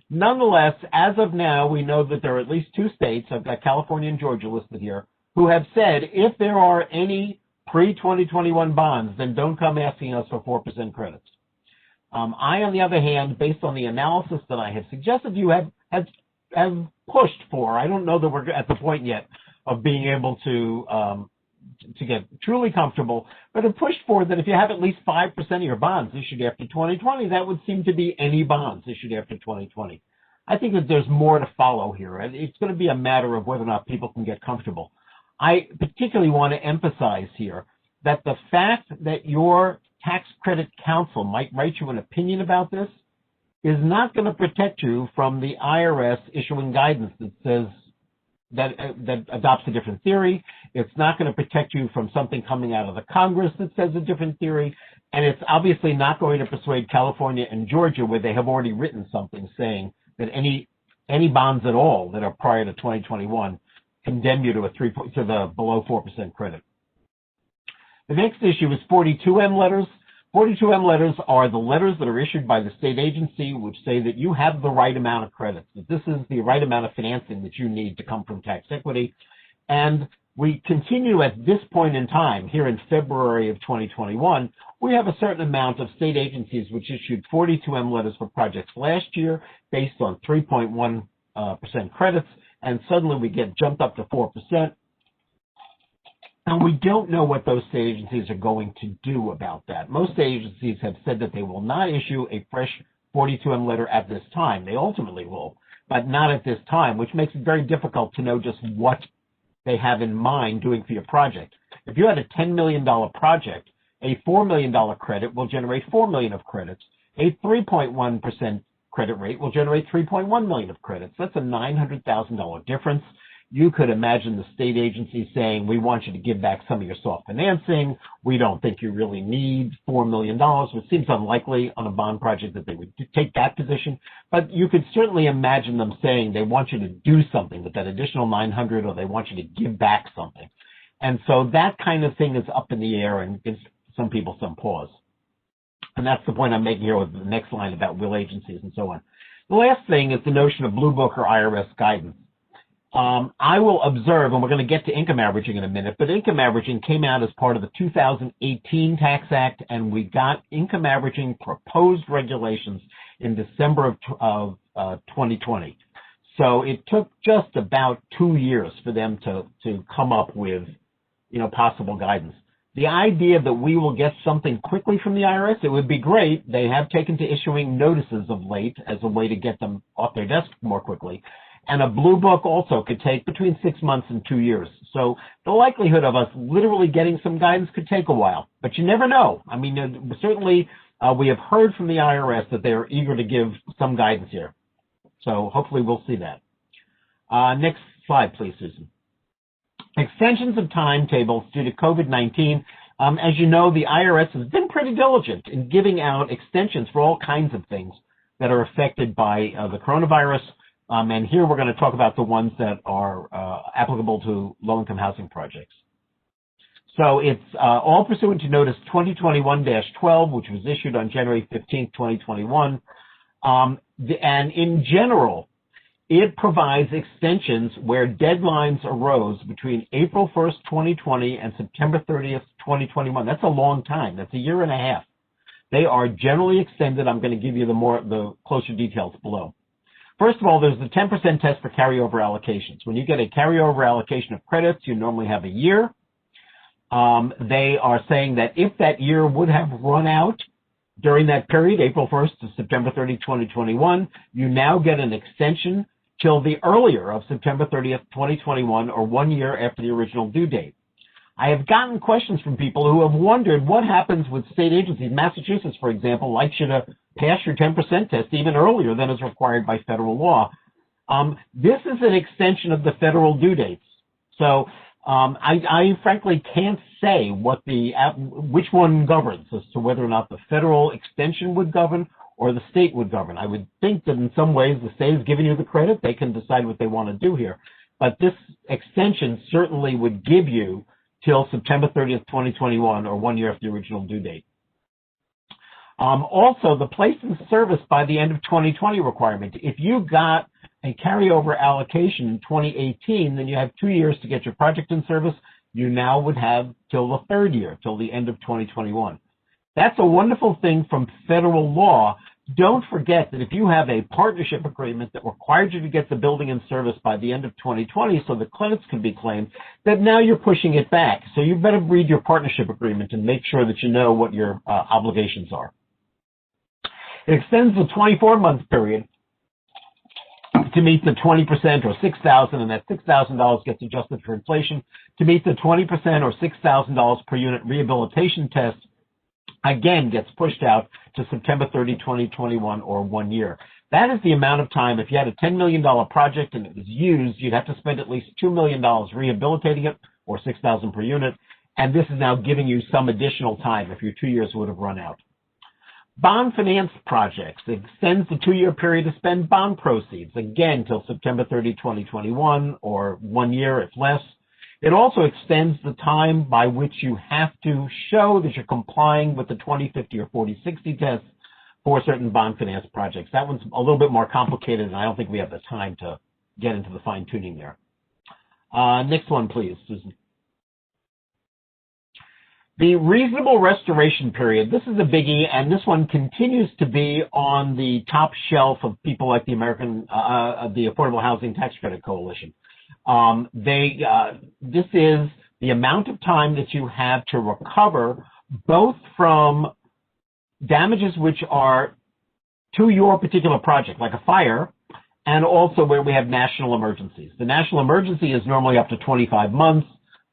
Nonetheless, as of now, we know that there are at least 2 states, I've got California and Georgia listed here, who have said if there are any pre-2021 bonds, then don't come asking us for 4% credits. I, on the other hand, based on the analysis that I have suggested, you have pushed for. I don't know that we're at the point yet of being able to get truly comfortable, but have pushed for that if you have at least 5% of your bonds issued after 2020, that would seem to be any bonds issued after 2020. I think that there's more to follow here, and it's going to be a matter of whether or not people can get comfortable. I particularly want to emphasize here that the fact that your tax credit counsel might write you an opinion about this is not going to protect you from the IRS issuing guidance that says that adopts a different theory. It's not going to protect you from something coming out of the Congress that says a different theory. And it's obviously not going to persuade California and Georgia, where they have already written something saying that any bonds at all that are prior to 2021 condemn you to the below 4% credit. The next issue is 42M letters. 42M letters are the letters that are issued by the state agency which say that you have the right amount of credits, that this is the right amount of financing that you need to come from tax equity. And we continue at this point in time, here in February of 2021, we have a certain amount of state agencies which issued 42M letters for projects last year based on 3.1% credits, and suddenly we get jumped up to 4%. And we don't know what those state agencies are going to do about that. Most state agencies have said that they will not issue a fresh 42M letter at this time. They ultimately will, but not at this time, which makes it very difficult to know just what they have in mind doing for your project. If you had a $10 million project, a $4 million credit will generate $4 million of credits. A 3.1% credit rate will generate $3.1 million of credits. That's a $900,000 difference. You could imagine the state agency saying, we want you to give back some of your soft financing. We don't think you really need $4 million, which seems unlikely on a bond project that they would take that position. But you could certainly imagine them saying they want you to do something with that additional $900, or they want you to give back something. And so that kind of thing is up in the air and gives some people some pause. And that's the point I'm making here with the next line about will agencies and so on. The last thing is the notion of Blue Book or IRS guidance. I will observe, and we're going to get to income averaging in a minute, but income averaging came out as part of the 2018 Tax Act, and we got income averaging proposed regulations in December of 2020. So it took just about 2 years for them to come up with, possible guidance. The idea that we will get something quickly from the IRS, it would be great. They have taken to issuing notices of late as a way to get them off their desk more quickly. And a Blue Book also could take between 6 months and 2 years. So the likelihood of us literally getting some guidance could take a while, but you never know. I mean, certainly we have heard from the IRS that they are eager to give some guidance here. So hopefully we'll see that. Next slide, please, Susan. Extensions of timetables due to COVID-19. As you know, the IRS has been pretty diligent in giving out extensions for all kinds of things that are affected by the coronavirus. And here we're going to talk about the ones that are applicable to low-income housing projects. So it's all pursuant to Notice 2021-12, which was issued on January 15th, 2021. And in general, it provides extensions where deadlines arose between April 1st, 2020 and September 30th, 2021. That's a long time. That's a year and a half. They are generally extended. I'm going to give you the closer details below. First of all, there's the 10% test for carryover allocations. When you get a carryover allocation of credits, you normally have a year. They are saying that if that year would have run out during that period, April 1st to September 30, 2021, you now get an extension till the earlier of September 30th, 2021, or 1 year after the original due date. I have gotten questions from people who have wondered what happens with state agencies. Massachusetts, for example, likes you to pass your 10% test even earlier than is required by federal law. This is an extension of the federal due dates. So I frankly can't say which one governs as to whether or not the federal extension would govern or the state would govern. I would think that in some ways the state is giving you the credit. They can decide what they want to do here. But this extension certainly would give you till September 30th, 2021, or 1 year after the original due date. Also, the place in service by the end of 2020 requirement. If you got a carryover allocation in 2018, then you have 2 years to get your project in service. You now would have till the third year, till the end of 2021. That's a wonderful thing from federal law. Don't forget that if you have a partnership agreement that required you to get the building in service by the end of 2020 so the credits can be claimed, that now you're pushing it back. So you better read your partnership agreement and make sure that you know what your obligations are. It extends the 24-month period to meet the 20% or $6,000, and that $6,000 gets adjusted for inflation, to meet the 20% or $6,000 per unit rehabilitation test, again gets pushed out to September 30, 2021, or 1 year. That is the amount of time. If you had a $10 million project and it was used, you'd have to spend at least $2 million rehabilitating it, or $6,000 per unit, and this is now giving you some additional time if your 2 years would have run out. Bond finance projects extends the 2-year period to spend bond proceeds, again, till September 30, 2021, or 1 year if less. It also extends the time by which you have to show that you're complying with the 2050 or 4060 tests for certain bond finance projects. That one's a little bit more complicated, and I don't think we have the time to get into the fine-tuning there. Next one, please, Susan. The reasonable restoration period, this is a biggie, and this one continues to be on the top shelf of people like the the Affordable Housing Tax Credit Coalition. This is the amount of time that you have to recover both from damages which are to your particular project, like a fire, and also where we have national emergencies. The national emergency is normally up to 25 months.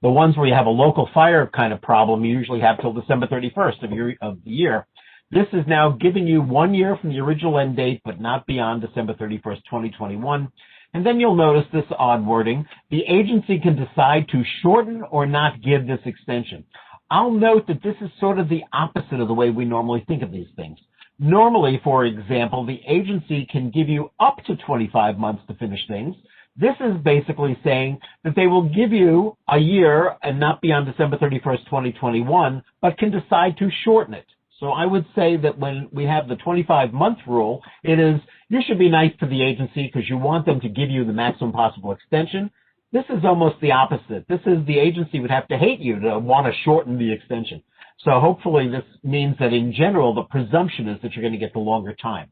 The ones where you have a local fire kind of problem, you usually have till December 31st of the year. This is now giving you 1 year from the original end date, but not beyond December 31st, 2021. And then you'll notice this odd wording. The agency can decide to shorten or not give this extension. I'll note that this is sort of the opposite of the way we normally think of these things. Normally, for example, the agency can give you up to 25 months to finish things. This is basically saying that they will give you a year and not beyond December 31st, 2021, but can decide to shorten it. So I would say that when we have the 25-month rule, it is you should be nice to the agency because you want them to give you the maximum possible extension. This is almost the opposite. This is the agency would have to hate you to want to shorten the extension. So hopefully this means that in general, the presumption is that you're going to get the longer time.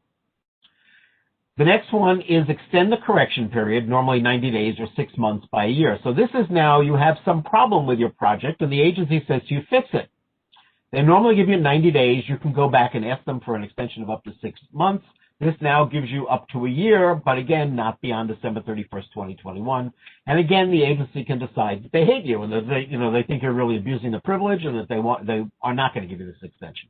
The next one is extend the correction period, normally 90 days or 6 months by a year. So this is now you have some problem with your project and the agency says to you, fix it. They normally give you 90 days. You can go back and ask them for an extension of up to 6 months. This now gives you up to a year, but again, not beyond December 31st, 2021. And again, the agency can decide that they hate you and that they think you're really abusing the privilege and that they are not going to give you this extension.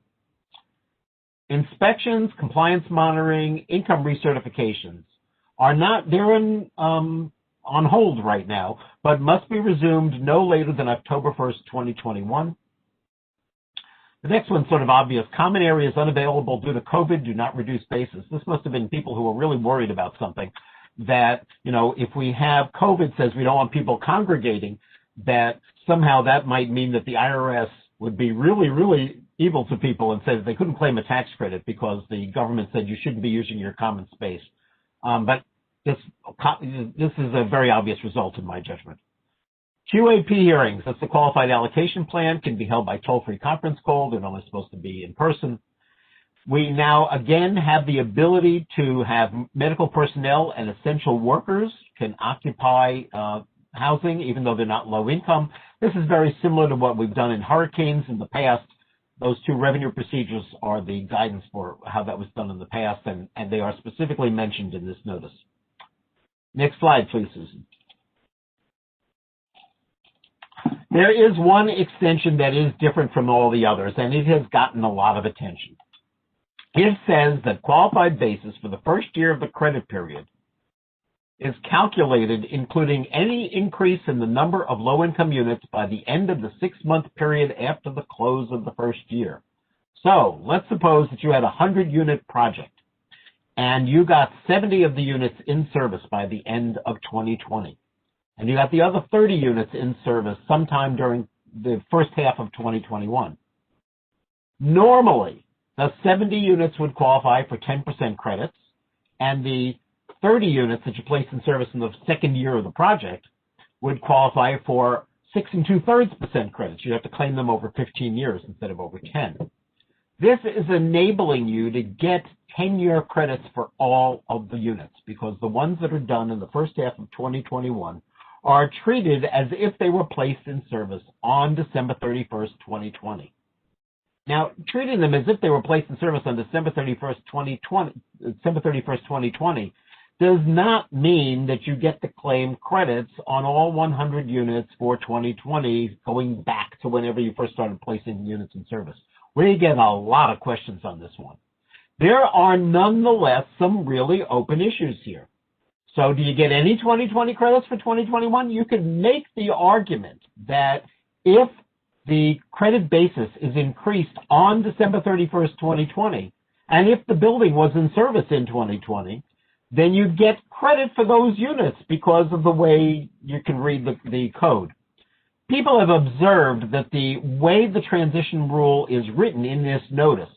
Inspections, compliance monitoring, income recertifications they're on hold right now, but must be resumed no later than October 1st, 2021. The next one's sort of obvious. Common areas unavailable due to COVID do not reduce basis. This must have been people who were really worried about something. that, if we have COVID says we don't want people congregating, that somehow that might mean that the IRS would be really, really evil to people and say that they couldn't claim a tax credit because the government said you shouldn't be using your common space. But this is a very obvious result in my judgment. QAP hearings, that's the qualified allocation plan, can be held by toll-free conference call. They're only supposed to be in person. We now again have the ability to have medical personnel and essential workers can occupy housing, even though they're not low income. This is very similar to what we've done in hurricanes in the past. Those two revenue procedures are the guidance for how that was done in the past, and they are specifically mentioned in this notice. Next slide, please, Susan. There is one extension that is different from all the others, and it has gotten a lot of attention. It says that qualified basis for the first year of the credit period is calculated including any increase in the number of low-income units by the end of the 6-month period after the close of the first year. So let's suppose that you had a 100-unit project and you got 70 of the units in service by the end of 2020. And you got the other 30 units in service sometime during the first half of 2021. Normally, the 70 units would qualify for 10% credits, and the 30 units that you placed in service in the second year of the project would qualify for 6 2/3% credits. You have to claim them over 15 years instead of over 10. This is enabling you to get 10-year credits for all of the units, because the ones that are done in the first half of 2021 are treated as if they were placed in service on December 31st, 2020. Now, treating them as if they were placed in service on December 31st, 2020 does not mean that you get to claim credits on all 100 units for 2020 going back to whenever you first started placing units in service. We get a lot of questions on this one. There are nonetheless some really open issues here. So do you get any 2020 credits for 2021? You could make the argument that if the credit basis is increased on December 31st, 2020, and if the building was in service in 2020, then you get credit for those units because of the way you can read the code. People have observed that the way the transition rule is written in this notice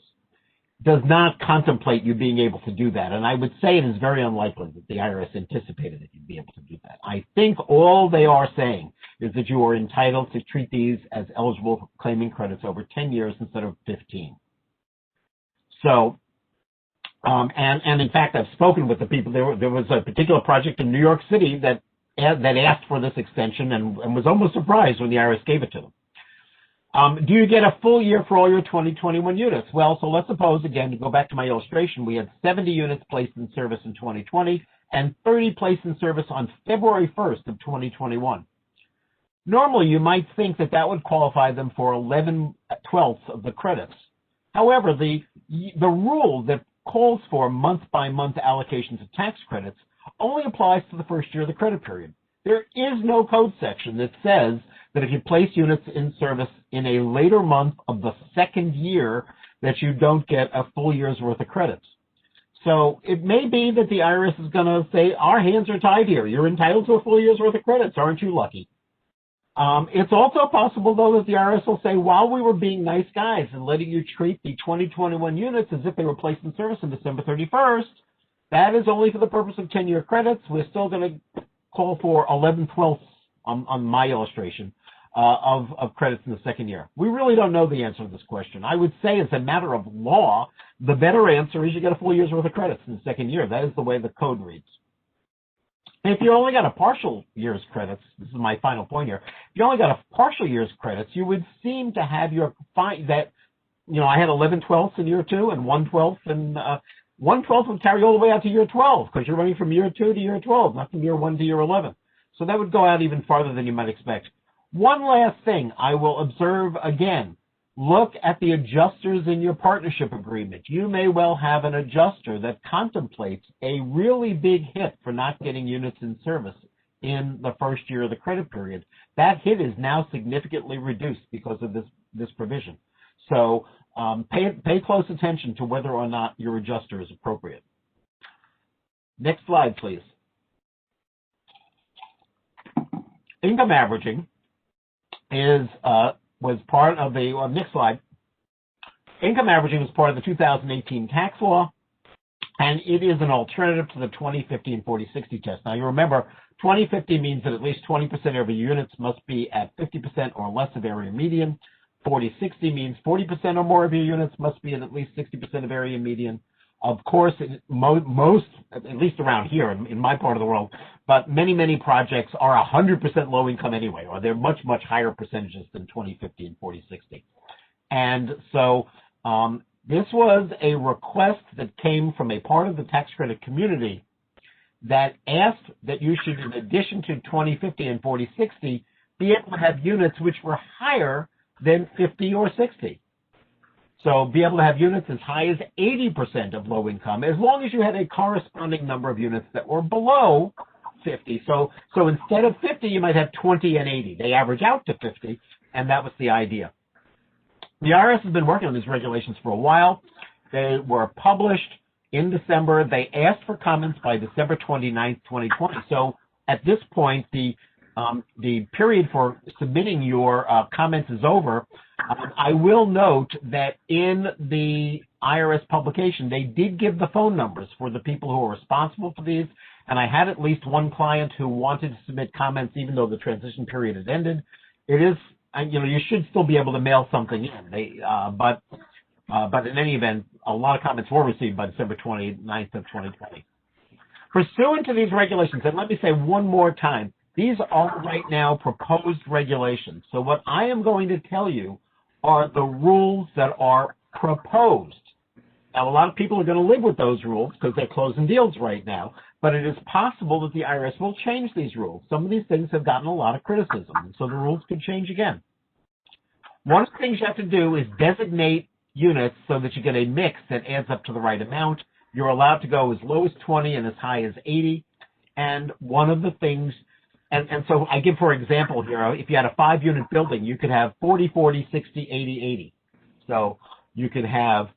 does not contemplate you being able to do that. And I would say it is very unlikely that the IRS anticipated that you'd be able to do that. I think all they are saying is that you are entitled to treat these as eligible for claiming credits over 10 years instead of 15. So, and in fact, I've spoken with the people. There was a particular project in New York City that asked for this extension and was almost surprised when the IRS gave it to them. Do you get a full year for all your 2021 units? Well, so let's suppose, again, to go back to my illustration, we had 70 units placed in service in 2020 and 30 placed in service on February 1st of 2021. Normally, you might think that that would qualify them for 11/12 of the credits. However, the rule that calls for month-by-month allocations of tax credits only applies to the first year of the credit period. There is no code section that says that if you place units in service in a later month of the second year, that you don't get a full year's worth of credits. So it may be that the IRS is going to say, our hands are tied here. You're entitled to a full year's worth of credits. Aren't you lucky? It's also possible, though, that the IRS will say, while we were being nice guys and letting you treat the 2021 units as if they were placed in service on December 31st, that is only for the purpose of 10-year credits. We're still going to call for 11/12 on my illustration of credits in the second year. We really don't know the answer to this question. I would say, as a matter of law, the better answer is you get a full year's worth of credits in the second year. That is the way the code reads. And if you only got a partial year's credits, this is my final point here, if you only got a partial year's credits, you would seem to have I had 11/12 in year 2 and 1/12, and 1/12 would carry all the way out to year 12 because you're running from year 2 to year 12, not from year 1 to year 11. So that would go out even farther than you might expect. One last thing I will observe again. Look at the adjusters in your partnership agreement. You may well have an adjuster that contemplates a really big hit for not getting units in service in the first year of the credit period. That hit is now significantly reduced because of this provision. So pay close attention to whether or not your adjuster is appropriate. Next slide, please. income averaging was part of the next slide. Income averaging was part of the 2018 tax law, and it is an alternative to the 2050 and 40/60 test. Now, you remember, 2050 means that at least 20% of your units must be at 50% or less of area median. 40/60 means 40% or more of your units must be at least 60% of area median. Of course, most, at least around here in my part of the world, but many projects are 100% low income anyway, or they're much higher percentages than 2050 and 40/60. And so this was a request that came from a part of the tax credit community that asked that you should, in addition to 2050 and 40/60, be able to have units which were higher than 50 or 60. So be able to have units as high as 80% of low income, as long as you had a corresponding number of units that were below 50. So instead of 50, you might have 20 and 80. They average out to 50, and that was the idea. The IRS has been working on these regulations for a while. They were published in December. They asked for comments by December 29th, 2020. So at this point, the period for submitting your comments is over. I will note that in the IRS publication, they did give the phone numbers for the people who are responsible for these, and I had at least one client who wanted to submit comments even though the transition period had ended. It is, you should still be able to mail something in. But in any event, a lot of comments were received by December 29th of 2020. Pursuant to these regulations, and let me say one more time, these are right now proposed regulations. So what I am going to tell you are the rules that are proposed. Now, a lot of people are going to live with those rules because they're closing deals right now, but it is possible that the IRS will change these rules. Some of these things have gotten a lot of criticism, and so the rules could change again. One of the things you have to do is designate units so that you get a mix that adds up to the right amount. You're allowed to go as low as 20 and as high as 80. And one of the things, and so I give, for example here, if you had a 5-unit building, you could have 40, 40, 60, 80, 80. So you could have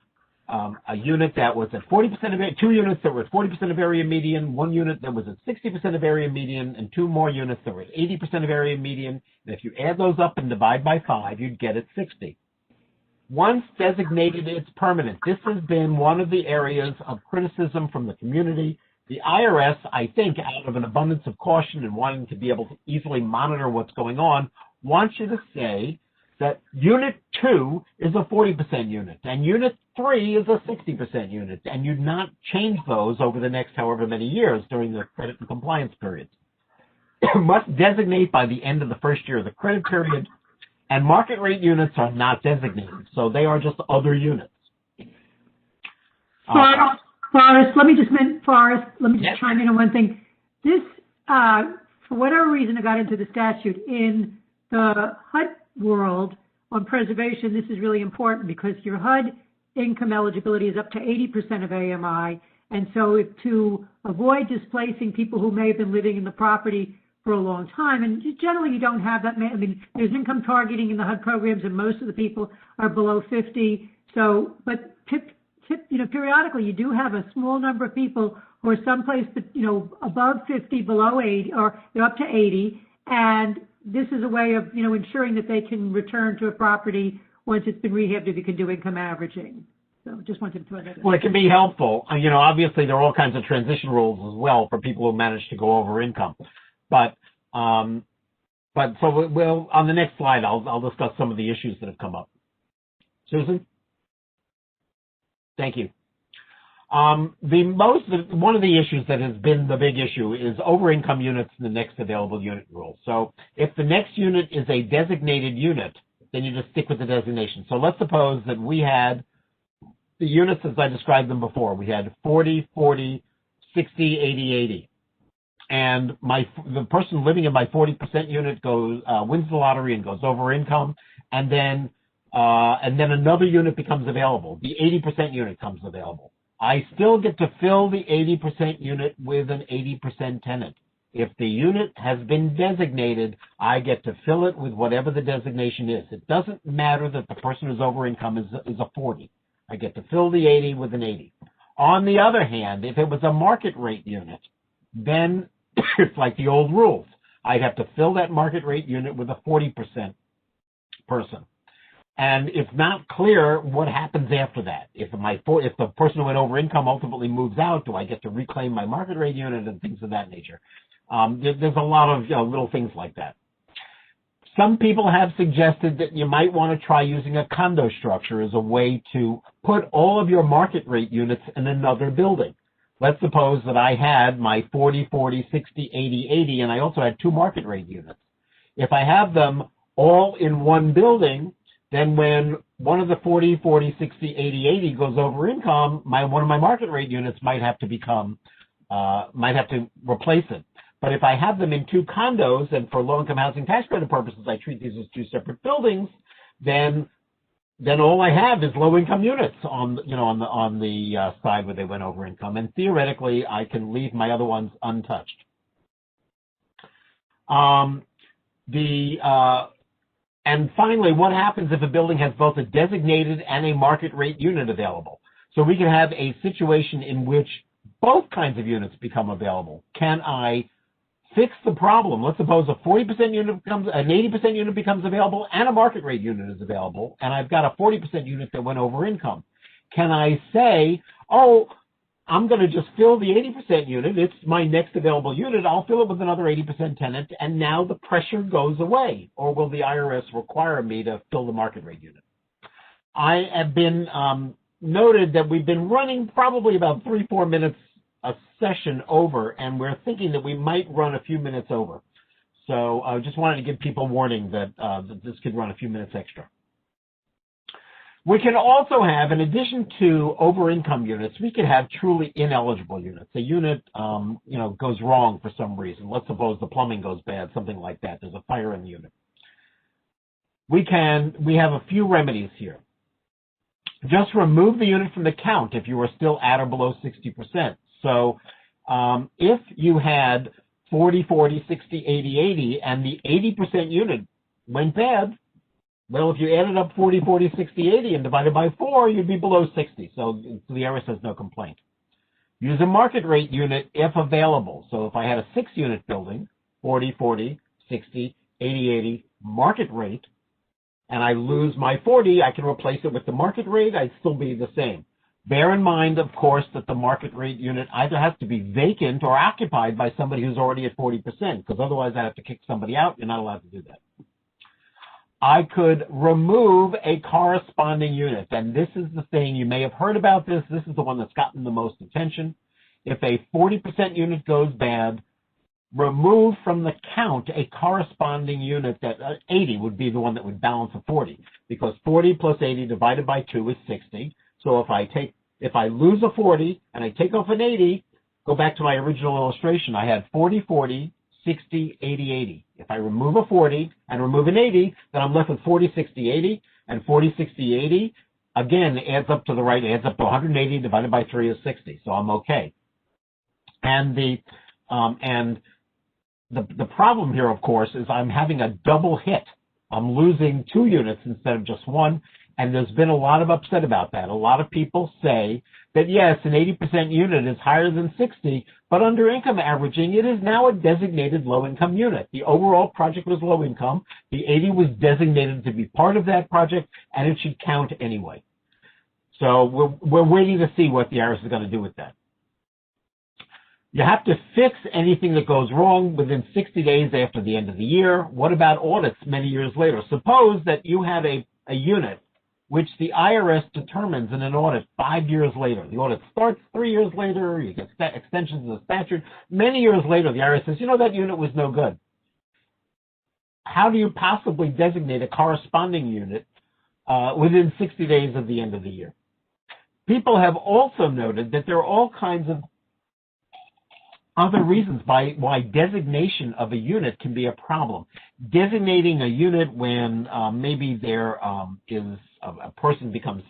a unit that was at 40% of area, 2 units that were at 40% of area median, 1 unit that was at 60% of area median, and 2 more units that were at 80% of area median. And if you add those up and divide by 5, you'd get it 60. Once designated, it's permanent. This has been one of the areas of criticism from the community. The IRS, I think, out of an abundance of caution and wanting to be able to easily monitor what's going on, wants you to say that Unit 2 is a 40% unit, and Unit 3 is a 60% unit, and you'd not change those over the next however many years during the credit and compliance periods. Must designate by the end of the first year of the credit period, and market rate units are not designated, so they are just other units. Forrest, let me just chime in on one thing. This, for whatever reason, it got into the statute. In the HUD world, on preservation, this is really important because your HUD income eligibility is up to 80% of AMI, and so to avoid displacing people who may have been living in the property for a long time, and generally you don't have that many. I mean, there's income targeting in the HUD programs, and most of the people are below 50. So, but periodically you do have a small number of people who are someplace, above 50, below 80, or they're up to 80, and this is a way of, ensuring that they can return to a property once it's been rehabbed if you can do income averaging. So just wanted to throw that in. Well, it can be helpful. Obviously there are all kinds of transition rules as well for people who manage to go over income. But so we'll, on the next slide, I'll discuss some of the issues that have come up. Susan? Thank you. One of the issues that has been the big issue is over income units in the next available unit rule. So if the next unit is a designated unit, then you just stick with the designation. So let's suppose that we had the units as I described them before. We had 40, 40, 60, 80, 80. And the person living in my 40% unit wins the lottery and goes over income, and then another unit becomes available. The 80% unit comes available. I still get to fill the 80% unit with an 80% tenant. If the unit has been designated, I get to fill it with whatever the designation is. It doesn't matter that the person who's over income is a 40. I get to fill the 80 with an 80. On the other hand, if it was a market rate unit, then it's like the old rules. I'd have to fill that market rate unit with a 40% person. And it's not clear what happens after that. If the person who went over income ultimately moves out, do I get to reclaim my market rate unit and things of that nature? There's a lot of little things like that. Some people have suggested that you might want to try using a condo structure as a way to put all of your market rate units in another building. Let's suppose that I had my 40, 40, 60, 80, 80, and I also had 2 market rate units. If I have them all in one building, then when one of the 40, 40, 60, 80, 80 goes over income, one of my market rate units might have to replace it. But if I have them in 2 condos, and for low-income housing tax credit purposes, I treat these as 2 separate buildings, then all I have is low-income units on the side where they went over income, and theoretically I can leave my other ones untouched. And finally, what happens if a building has both a designated and a market rate unit available? So we can have a situation in which both kinds of units become available. Can I fix the problem? Let's suppose a 40% unit becomes, an 80% unit becomes available and a market rate unit is available, and I've got a 40% unit that went over income. Can I say, oh, I'm going to just fill the 80% unit. It's my next available unit. I'll fill it with another 80% tenant, and now the pressure goes away. Or will the IRS require me to fill the market rate unit? I have been noted that we've been running probably about 3-4 minutes a session over, and we're thinking that we might run a few minutes over. So I just wanted to give people warning that, that this could run a few minutes extra. We can also have, in addition to over-income units, we could have truly ineligible units. A unit, goes wrong for some reason. Let's suppose the plumbing goes bad, something like that. There's a fire in the unit. We have a few remedies here. Just remove the unit from the count if you are still at or below 60%. So if you had 40, 40, 60, 80, 80, and the 80% unit went bad, well, if you added up 40, 40, 60, 80 and divided by 4, you'd be below 60. So the IRS has no complaint. Use a market rate unit if available. So if I had a 6-unit building, 40, 40, 60, 80, 80, market rate, and I lose my 40, I can replace it with the market rate. I'd still be the same. Bear in mind, of course, that the market rate unit either has to be vacant or occupied by somebody who's already at 40%, because otherwise I'd have to kick somebody out. You're not allowed to do that. I could remove a corresponding unit, and this is the thing, you may have heard about this. This is the one that's gotten the most attention. If a 40% unit goes bad, remove from the count a corresponding unit that 80 would be the one that would balance a 40, because 40 plus 80 divided by 2 is 60. So if I lose a 40 and I take off an 80, go back to my original illustration. I had 40, 40, 60, 80, 80. If I remove a 40 and remove an 80, then I'm left with 40, 60, 80, and 40, 60, 80, again, adds up to the right, adds up to 180 divided by 3 is 60, so I'm okay. And the problem here, of course, is I'm having a double hit. I'm losing 2 units instead of just 1, and there's been a lot of upset about that. A lot of people say that, yes, an 80% unit is higher than 60, but under income averaging, it is now a designated low-income unit. The overall project was low income. The 80 was designated to be part of that project, and it should count anyway. So we're waiting to see what the IRS is going to do with that. You have to fix anything that goes wrong within 60 days after the end of the year. What about audits many years later? Suppose that you have a unit which the IRS determines in an audit 5 years later. The audit starts 3 years later, you get extensions of the statute. Many years later, the IRS says, that unit was no good. How do you possibly designate a corresponding unit within 60 days of the end of the year? People have also noted that there are all kinds of other reasons why designation of a unit can be a problem. Designating a unit when maybe there is a person becomes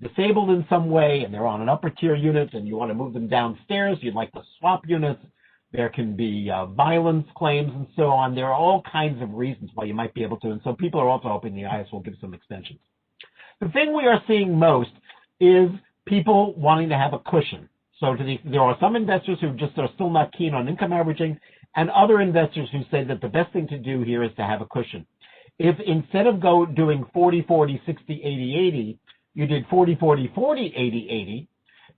disabled in some way and they're on an upper tier unit and you want to move them downstairs, you'd like to swap units. There can be violence claims and so on. There are all kinds of reasons why you might be able to, and so people are also hoping the IRS will give some extensions. The thing we are seeing most is people wanting to have a cushion. So there are some investors who just are still not keen on income averaging, and other investors who say that the best thing to do here is to have a cushion. If instead of doing 40, 40, 60, 80, 80, you did 40, 40, 40, 80, 80,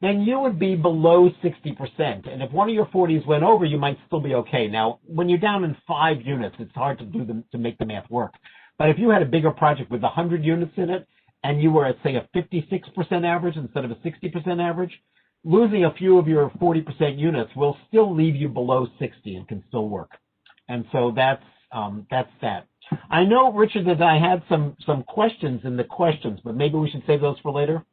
then you would be below 60%. And if one of your 40s went over, you might still be okay. Now, when you're down in 5 units, it's hard to make the math work. But if you had a bigger project with 100 units in it, and you were at, say, a 56% average instead of a 60% average, losing a few of your 40% units will still leave you below 60 and can still work. And so that's that. I know, Richard, that I had some questions in the questions, but maybe we should save those for later.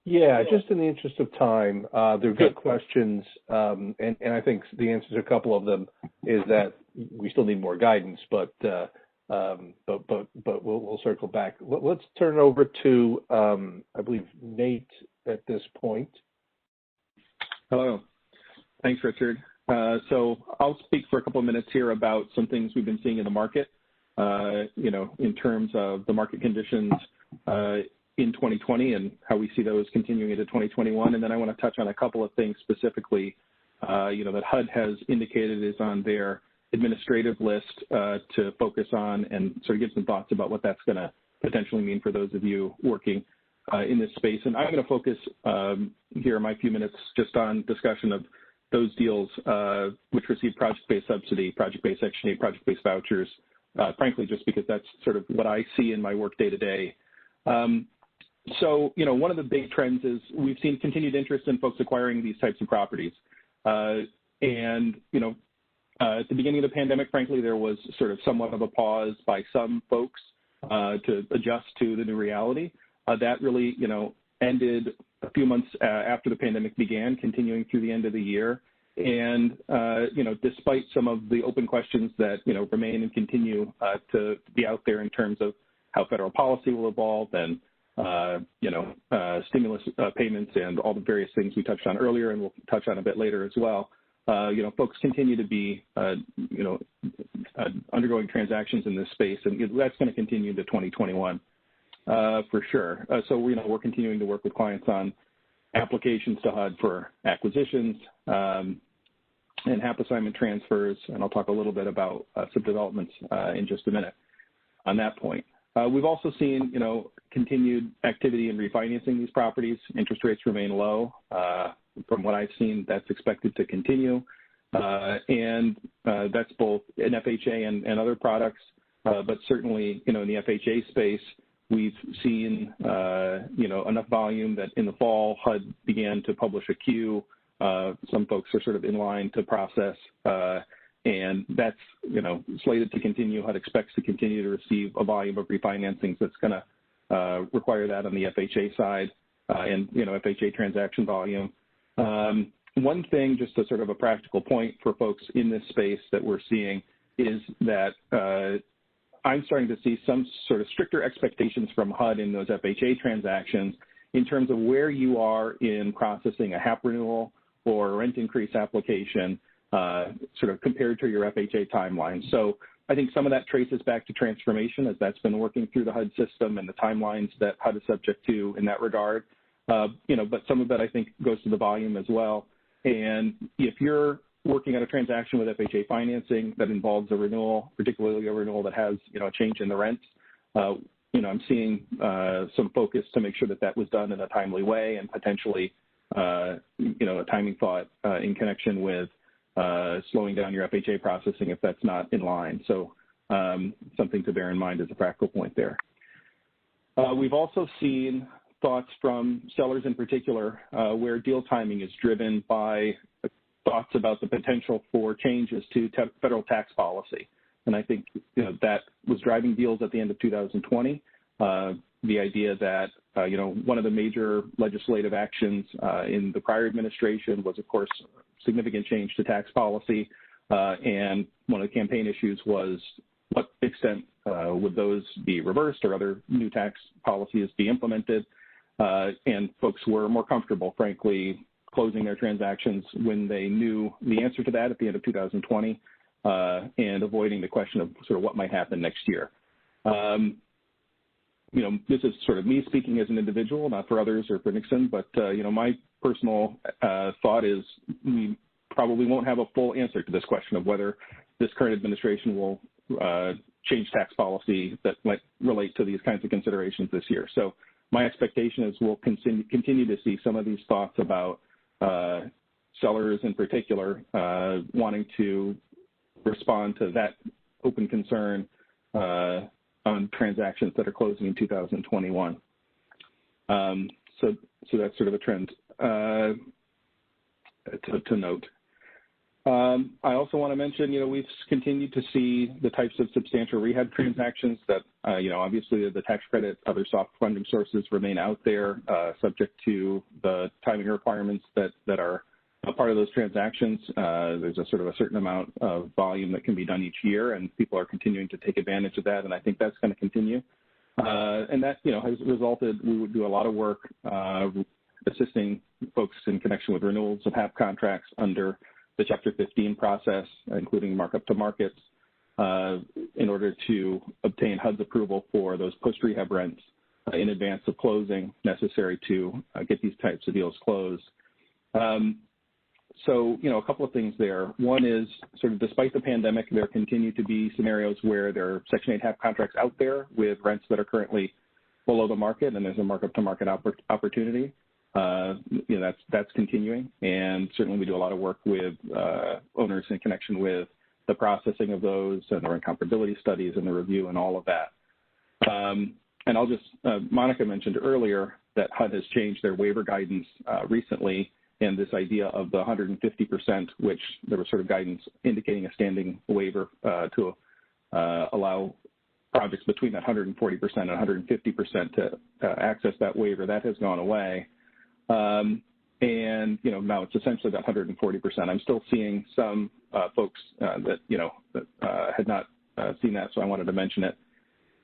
Yeah, just in the interest of time, they're good questions, and I think the answer to a couple of them is that we still need more guidance, but we'll circle back. Let's turn it over to I believe Nate at this point. Hello, thanks, Richard. So I'll speak for a couple of minutes here about some things we've been seeing in the market, in terms of the market conditions in 2020 and how we see those continuing into 2021. And then I want to touch on a couple of things specifically, that HUD has indicated is on their administrative list to focus on, and sort of give some thoughts about what that's going to potentially mean for those of you working in this space. And I'm going to focus here in my few minutes just on discussion of those deals which receive project-based subsidy, project-based Section 8, project-based vouchers, frankly, just because that's sort of what I see in my work day to day. So, one of the big trends is we've seen continued interest in folks acquiring these types of properties. At the beginning of the pandemic, frankly, there was sort of somewhat of a pause by some folks to adjust to the new reality. That really, ended a few months after the pandemic began, continuing through the end of the year. And, despite some of the open questions that, remain and continue to be out there in terms of how federal policy will evolve and, stimulus payments and all the various things we touched on earlier, and we'll touch on a bit later as well, folks continue to be, undergoing transactions in this space, and that's going to continue into 2021 for sure. So, we're continuing to work with clients on applications to HUD for acquisitions and HAP assignment transfers, and I'll talk a little bit about some developments in just a minute on that point. We've also seen, continued activity in refinancing these properties. Interest rates remain low. From what I've seen, that's expected to continue. And that's both in FHA and other products. But certainly, in the FHA space, we've seen, enough volume that in the fall, HUD began to publish a queue. Some folks are sort of in line to process. And that's, slated to continue. HUD expects to continue to receive a volume of refinancings that's going to require that on the FHA side and, FHA transaction volume. One thing, just a sort of a practical point for folks in this space that we're seeing is that I'm starting to see some sort of stricter expectations from HUD in those FHA transactions in terms of where you are in processing a HAP renewal or a rent increase application, sort of compared to your FHA timeline. So I think some of that traces back to transformation, as that's been working through the HUD system and the timelines that HUD is subject to in that regard. But some of that, I think, goes to the volume as well. And if you're working on a transaction with FHA financing that involves a renewal, particularly a renewal that has, a change in the rents, I'm seeing some focus to make sure that that was done in a timely way and potentially, a timing thought in connection with slowing down your FHA processing if that's not in line. So something to bear in mind as a practical point there. We've also seen thoughts from sellers in particular where deal timing is driven by thoughts about the potential for changes to federal tax policy. And I think that was driving deals at the end of 2020. The idea that, one of the major legislative actions in the prior administration was, of course, significant change to tax policy. And one of the campaign issues was what extent would those be reversed or other new tax policies be implemented. And folks were more comfortable, frankly, closing their transactions when they knew the answer to that at the end of 2020 and avoiding the question of sort of what might happen next year. This is sort of me speaking as an individual, not for others or for Nixon, but, my personal thought is we probably won't have a full answer to this question of whether this current administration will change tax policy that might relate to these kinds of considerations this year. So my expectation is we'll continue to see some of these thoughts about sellers in particular wanting to respond to that open concern on transactions that are closing in 2021. So that's sort of a trend to note. I also want to mention, we've continued to see the types of substantial rehab transactions that, obviously the tax credit, other soft funding sources remain out there, subject to the timing requirements that are a part of those transactions. There's a sort of a certain amount of volume that can be done each year, and people are continuing to take advantage of that, and I think that's going to continue. And that, has resulted, we would do a lot of work assisting folks in connection with renewals of HAP contracts under the Chapter 15 process, including markup to markets, in order to obtain HUD's approval for those post-rehab rents in advance of closing necessary to get these types of deals closed. So, a couple of things there. One is sort of despite the pandemic, there continue to be scenarios where there are Section 8 HAP contracts out there with rents that are currently below the market, and there's a markup to market opportunity. That's continuing, and certainly we do a lot of work with owners in connection with the processing of those and the rent comparability studies and the review and all of that. And I'll just, Monica mentioned earlier that HUD has changed their waiver guidance recently, and this idea of the 150%, which there was sort of guidance indicating a standing waiver to allow projects between that 140% and 150% to access that waiver, that has gone away. And, now it's essentially that 140%. I'm still seeing some folks that had not seen that, so I wanted to mention it.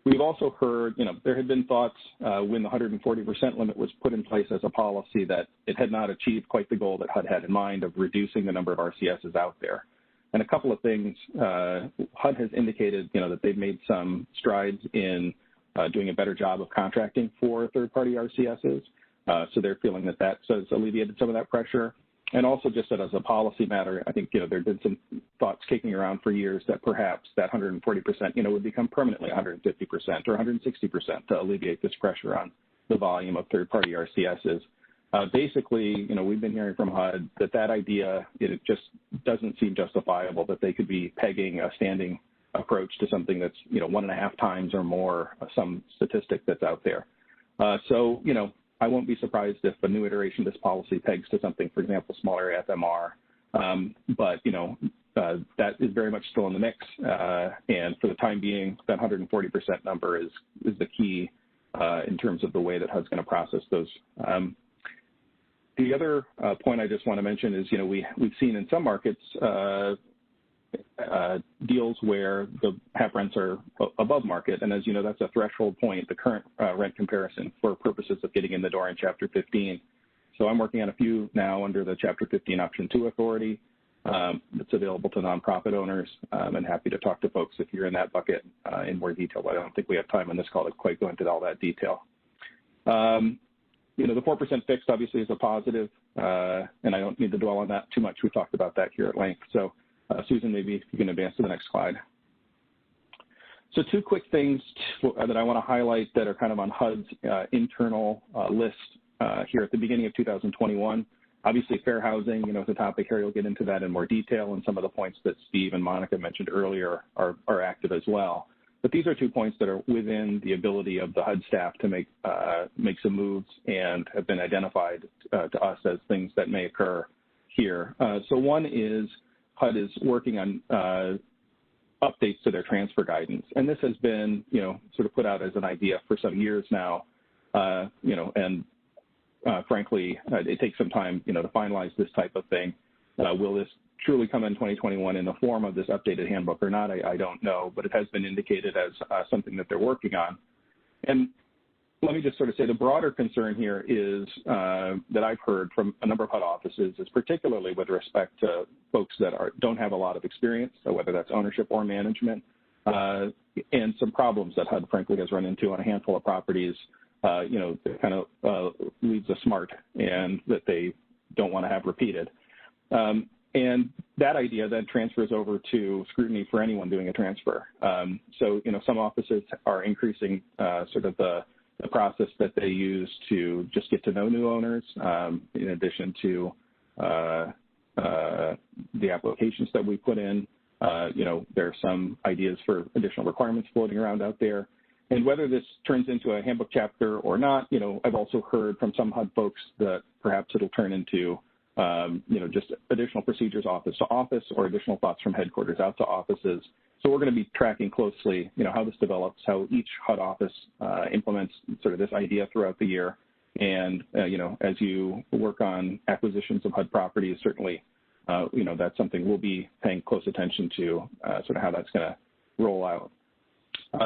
We've also heard, there had been thoughts when the 140% limit was put in place as a policy that it had not achieved quite the goal that HUD had in mind of reducing the number of RCSs out there. And a couple of things, HUD has indicated, that they've made some strides in doing a better job of contracting for third-party RCSs. So they're feeling that has alleviated some of that pressure. And also just that as a policy matter, I think, there have been some thoughts kicking around for years that perhaps that 140%, would become permanently 150% or 160% to alleviate this pressure on the volume of third-party RCSs. Basically, we've been hearing from HUD that idea, it just doesn't seem justifiable that they could be pegging a standing approach to something that's, 1.5 times or more some statistic that's out there. So, I won't be surprised if a new iteration of this policy pegs to something, for example, smaller FMR. But, that is very much still in the mix. And for the time being, that 140% number is the key in terms of the way that HUD's going to process those. The other point I just want to mention is, we've seen in some markets deals where the HAP rents are above market. And as you know, that's a threshold point, the current rent comparison for purposes of getting in the door in Chapter 15. So I'm working on a few now under the Chapter 15 Option 2 authority that's available to nonprofit owners. And happy to talk to folks if you're in that bucket in more detail, but I don't think we have time on this call to quite go into all that detail. The 4% fixed obviously is a positive, and I don't need to dwell on that too much. We talked about that here at length. So Susan, maybe if you can advance to the next slide. So 2 quick things that I want to highlight that are kind of on HUD's internal list here at the beginning of 2021. Obviously, fair housing, is a topic. Harry will get into that in more detail, and some of the points that Steve and Monica mentioned earlier are active as well. But these are 2 points that are within the ability of the HUD staff to make some moves and have been identified to us as things that may occur here. So one is HUD is working on updates to their transfer guidance. And this has been, sort of put out as an idea for some years now, and frankly, it takes some time, to finalize this type of thing. Will this truly come in 2021 in the form of this updated handbook or not? I don't know, but it has been indicated as something that they're working on. And let me just sort of say the broader concern here is that I've heard from a number of HUD offices is particularly with respect to folks that don't have a lot of experience, so whether that's ownership or management, and some problems that HUD frankly has run into on a handful of properties, that kind of leaves us smart and that they don't want to have repeated. And that idea then transfers over to scrutiny for anyone doing a transfer. So, some offices are increasing sort of the process that they use to just get to know new owners, in addition to the applications that we put in. There are some ideas for additional requirements floating around out there. And whether this turns into a handbook chapter or not, I've also heard from some HUD folks that perhaps it'll turn into, just additional procedures office to office or additional thoughts from headquarters out to offices. So we're going to be tracking closely, how this develops, how each HUD office implements sort of this idea throughout the year. And, as you work on acquisitions of HUD properties, certainly, that's something we'll be paying close attention to, sort of how that's going to roll out.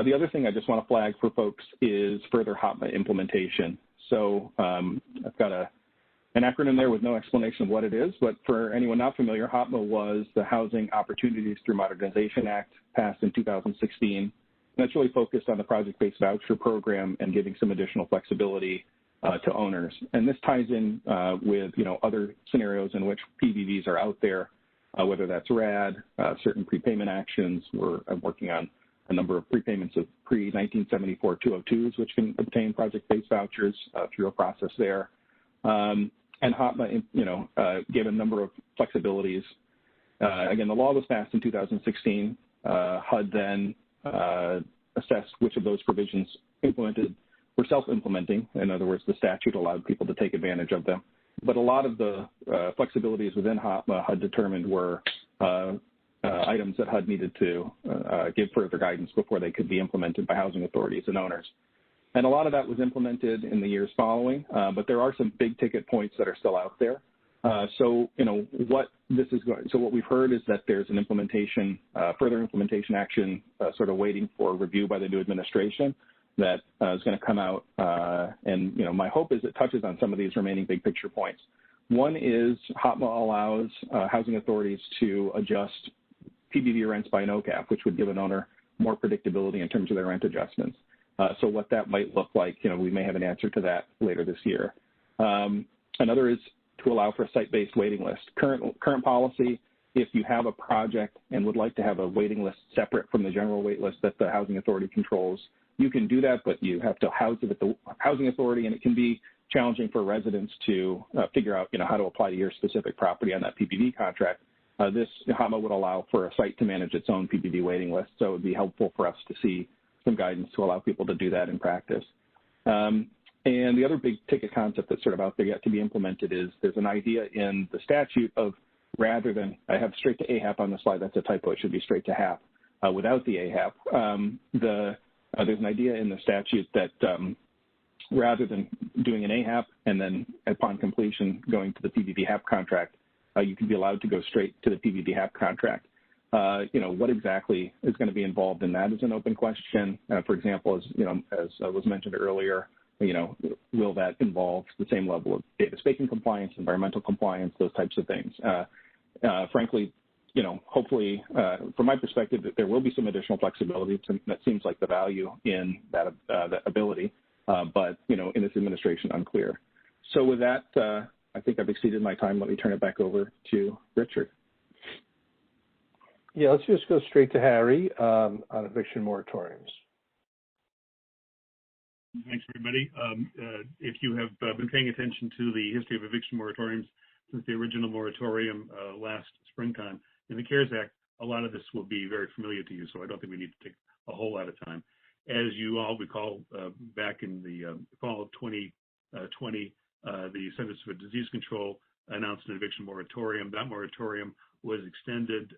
The other thing I just want to flag for folks is further HOTMA implementation. So I've got an acronym there with no explanation of what it is, but for anyone not familiar, HOTMA was the Housing Opportunities Through Modernization Act passed in 2016. And that's really focused on the project-based voucher program and giving some additional flexibility to owners. And this ties in with, other scenarios in which PVVs are out there, whether that's RAD, certain prepayment actions. I'm working on a number of prepayments of pre-1974 202s, which can obtain project-based vouchers through a process there. And HOTMA, gave a number of flexibilities. Again, the law was passed in 2016. HUD then assessed which of those provisions implemented were self-implementing. In other words, the statute allowed people to take advantage of them. But a lot of the flexibilities within HOTMA, HUD determined were items that HUD needed to give further guidance before they could be implemented by housing authorities and owners. And a lot of that was implemented in the years following, but there are some big ticket points that are still out there. So what we've heard is that there's an implementation, further implementation action sort of waiting for review by the new administration that is going to come out. And my hope is it touches on some of these remaining big picture points. One is HOTMA allows housing authorities to adjust PBV rents by an OCAP, which would give an owner more predictability in terms of their rent adjustments. So what that might look like, we may have an answer to that later this year. Another is to allow for a site-based waiting list. Current policy, if you have a project and would like to have a waiting list separate from the general wait list that the housing authority controls, you can do that, but you have to house it at the housing authority, and it can be challenging for residents to figure out, how to apply to your specific property on that PBV contract. This HOTMA would allow for a site to manage its own PBV waiting list, so it would be helpful for us to see some guidance to allow people to do that in practice. And the other big ticket concept that's sort of out there yet to be implemented is there's an idea in the statute of rather than, I have straight to AHAP on the slide, that's a typo, it should be straight to HAP without the AHAP. There's an idea in the statute that rather than doing an AHAP and then upon completion going to the PBV HAP contract, you can be allowed to go straight to the PBV HAP contract. What exactly is going to be involved in that is an open question. For example, as was mentioned earlier, will that involve the same level of data spaking compliance, environmental compliance, those types of things? Frankly, hopefully, from my perspective, there will be some additional flexibility. That seems like the value in that ability, but, in this administration, unclear. So with that, I think I've exceeded my time. Let me turn it back over to Richard. Yeah, let's just go straight to Harry on eviction moratoriums. Thanks, everybody. If you have been paying attention to the history of eviction moratoriums since the original moratorium last springtime in the CARES Act, a lot of this will be very familiar to you, so I don't think we need to take a whole lot of time. As you all recall, back in the fall of 2020, the Centers for Disease Control announced an eviction moratorium. That moratorium was extended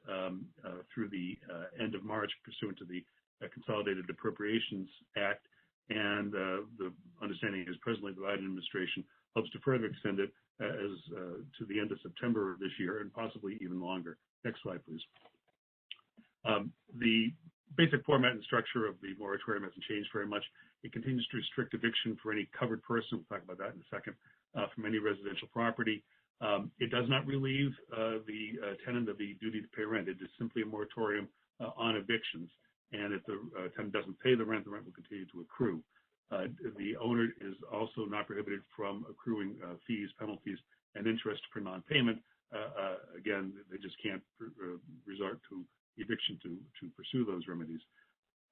through the end of March pursuant to the Consolidated Appropriations Act, and the understanding is presently the Biden administration hopes to further extend it to the end of September of this year and possibly even longer. Next slide, please. The basic format and structure of the moratorium hasn't changed very much. It continues to restrict eviction for any covered person, we'll talk about that in a second, from any residential property. It does not relieve the tenant of the duty to pay rent. It is simply a moratorium on evictions. And if the tenant doesn't pay the rent will continue to accrue. The owner is also not prohibited from accruing fees, penalties, and interest for non-payment, again, they just can't resort to eviction to pursue those remedies.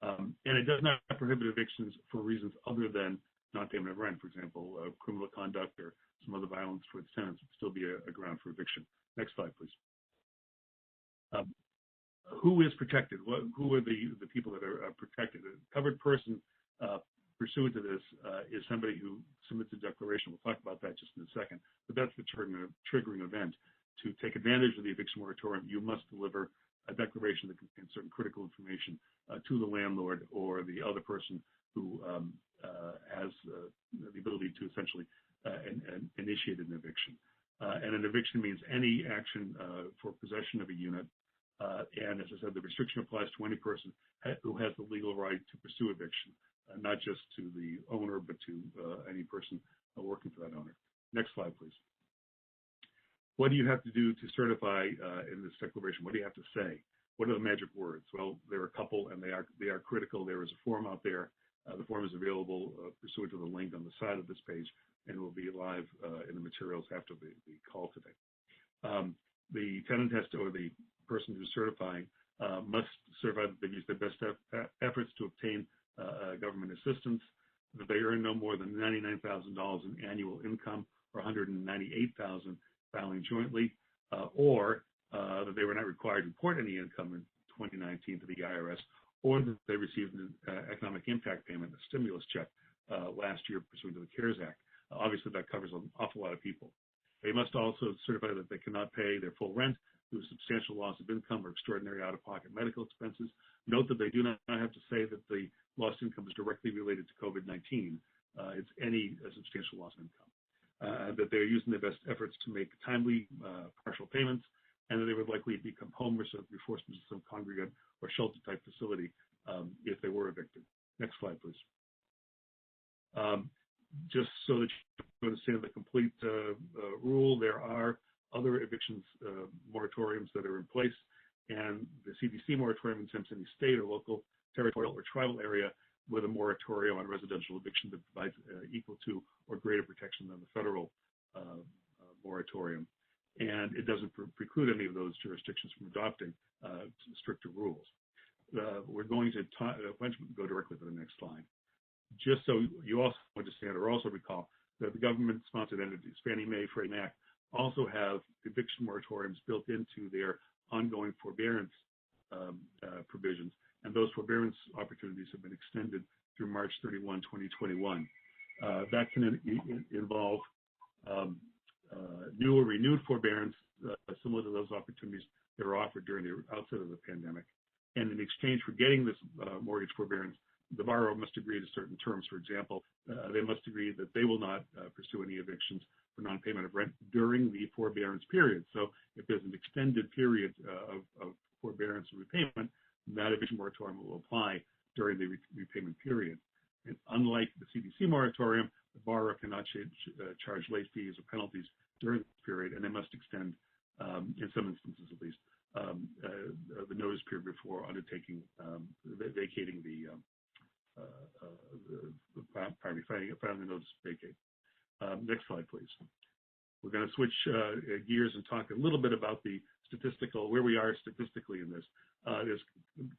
And it does not prohibit evictions for reasons other than non-payment of rent. For example, criminal conduct or some other violence towards tenants would still be a ground for eviction. Next slide, please. Who is protected? Who are the people that are protected? A covered person pursuant to this is somebody who submits a declaration. We'll talk about that just in a second. But that's the triggering event. To take advantage of the eviction moratorium, you must deliver a declaration that contains certain critical information to the landlord or the other person who has the ability to essentially initiate an eviction. And an eviction means any action for possession of a unit. And as I said, the restriction applies to any person who has the legal right to pursue eviction, not just to the owner, but to any person working for that owner. Next slide, please. What do you have to do to certify in this declaration? What do you have to say? What are the magic words? Well, there are a couple, and they are critical. There is a form out there. The form is available pursuant to the link on the side of this page, and will be live in the materials after the call today. The tenant has to, or the person who's certifying, must certify that they've used their best efforts to obtain government assistance, that they earn no more than $99,000 in annual income or $198,000 filing jointly, or that they were not required to report any income in 2019 to the IRS, or that they received an economic impact payment, a stimulus check, last year pursuant to the CARES Act. Obviously, that covers an awful lot of people. They must also certify that they cannot pay their full rent due to substantial loss of income or extraordinary out-of-pocket medical expenses. Note that they do not have to say that the lost income is directly related to COVID-19. It's any substantial loss of income. That they're using their best efforts to make timely partial payments, and that they would likely become homeless or be forced into some congregate or shelter-type facility if they were evicted. Next slide, please. Just so that you understand the complete rule, there are other evictions moratoriums that are in place, and the CDC moratorium exempts any state or local, territorial, or tribal area with a moratorium on residential eviction that provides equal to or greater protection than the federal moratorium. And it doesn't preclude any of those jurisdictions from adopting stricter rules. We're going to go directly to the next slide. Just so you also understand or also recall that the government-sponsored entities, Fannie Mae, Freddie Mac, also have eviction moratoriums built into their ongoing forbearance provisions, and those forbearance opportunities have been extended through March 31, 2021. That can involve new or renewed forbearance similar to those opportunities that were offered during the outset of the pandemic. And in exchange for getting this mortgage forbearance, the borrower must agree to certain terms. For example, they must agree that they will not pursue any evictions for non-payment of rent during the forbearance period. So if there's an extended period of forbearance and repayment, that eviction moratorium will apply during the repayment period. And unlike the CDC moratorium, the borrower cannot charge late fees or penalties during this period, and they must extend, in some instances at least, the notice period before undertaking, vacating filing the notice to vacate. Next slide, please. We're going to switch gears and talk a little bit about the where we are statistically in this. There's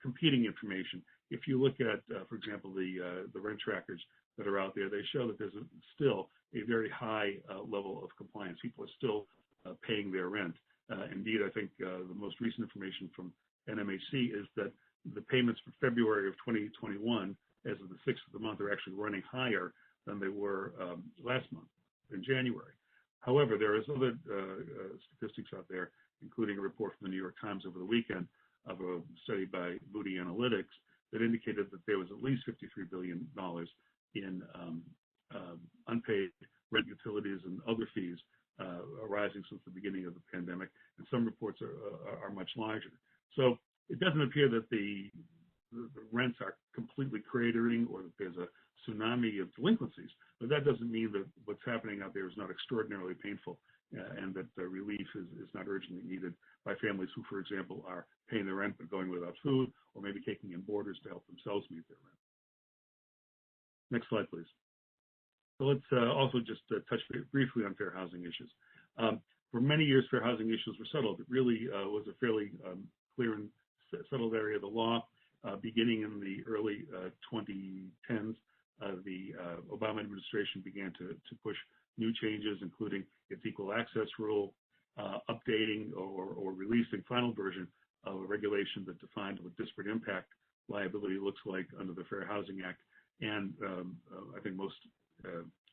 competing information. If you look at, for example, the rent trackers that are out there, they show that there's still a very high level of compliance. People are still paying their rent. Indeed, I think the most recent information from NMHC is that the payments for February of 2021, as of the 6th of the month, are actually running higher than they were last month in January. However, there is other statistics out there, including a report from the New York Times over the weekend of a study by Moody Analytics that indicated that there was at least $53 billion in unpaid rent, utilities, and other fees arising since the beginning of the pandemic, and some reports are much larger. So it doesn't appear that the rents are completely cratering or that there's a tsunami of delinquencies, but that doesn't mean that what's happening out there is not extraordinarily painful and that the relief is not urgently needed by families who, for example, are paying their rent but going without food, or maybe taking in boarders to help themselves meet their rent. Next slide, please. So let's also just touch briefly on fair housing issues. For many years, fair housing issues were settled. It really was a fairly clear and settled area of the law. Beginning in the early 2010s, the Obama administration began to push new changes, including its equal access rule, updating or releasing final version of a regulation that defined what disparate impact liability looks like under the Fair Housing Act, and I think most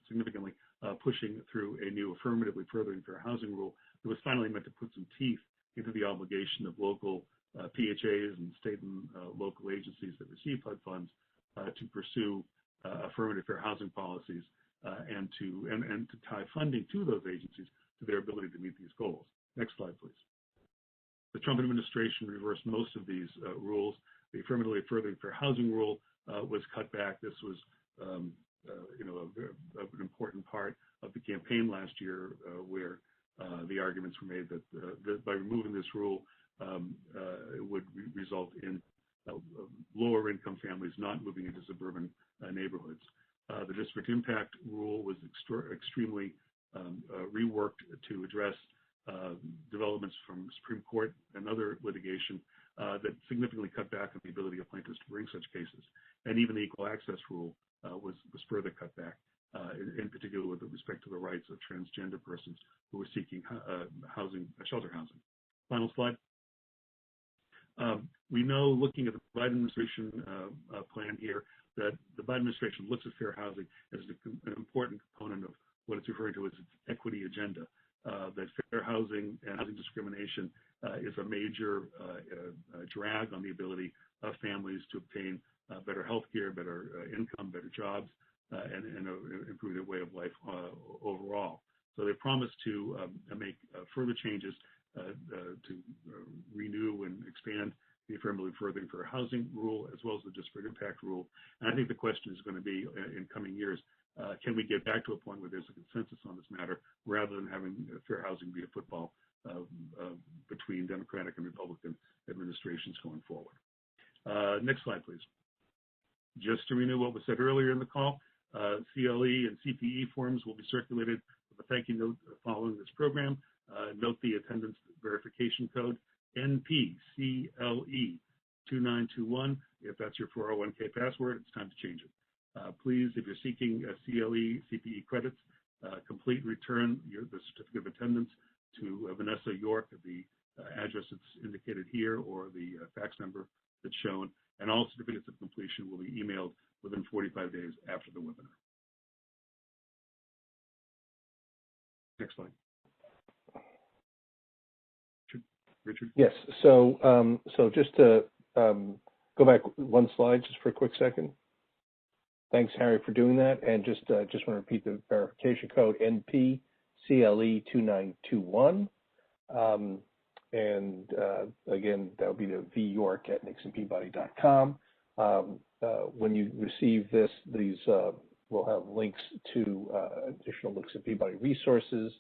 significantly, pushing through a new affirmatively furthering fair housing rule that was finally meant to put some teeth into the obligation of local PHAs and state and local agencies that receive HUD funds to pursue affirmative fair housing policies and to tie funding to those agencies to their ability to meet these goals. Next slide, please. The Trump administration reversed most of these rules. The affirmatively furthering fair housing rule was cut back. This was an important part of the campaign last year, where the arguments were made that by removing this rule, it would result in lower income families not moving into suburban neighborhoods. The disparate impact rule was extremely reworked to address developments from Supreme Court and other litigation that significantly cut back on the ability of plaintiffs to bring such cases. And even the equal access rule was further cut back, in particular with respect to the rights of transgender persons who were seeking shelter housing. Final slide. We know, looking at the Biden administration plan here, that the Biden administration looks at fair housing as an important component of what it's referring to as its equity agenda. That fair housing and housing discrimination is a major drag on the ability of families to obtain better health care, better income, better jobs, and improve their way of life overall. So they promised to make further changes to renew and expand the affirmatively furthering fair housing rule, as well as the disparate impact rule. And I think the question is going to be, in coming years, can we get back to a point where there's a consensus on this matter, rather than having fair housing be a football between Democratic and Republican administrations going forward. Next slide, please. Just to renew what was said earlier in the call, CLE and CPE forms will be circulated with a thank you note following this program. Note the attendance verification code, NPCLE2921. If that's your 401k password, it's time to change it. Please, if you're seeking CLE, CPE credits, complete and return the certificate of attendance to Vanessa York at the address that's indicated here, or the fax number that's shown, and all certificates of completion will be emailed within 45 days after the webinar. Next slide. Richard? Yes. So just to go back one slide just for a quick second. Thanks, Harry, for doing that. And just want to repeat the verification code, NPCLE2921. Again, that would be the vyork@nixonpeabody.com. When you receive these will have links to additional Nixon Peabody resources.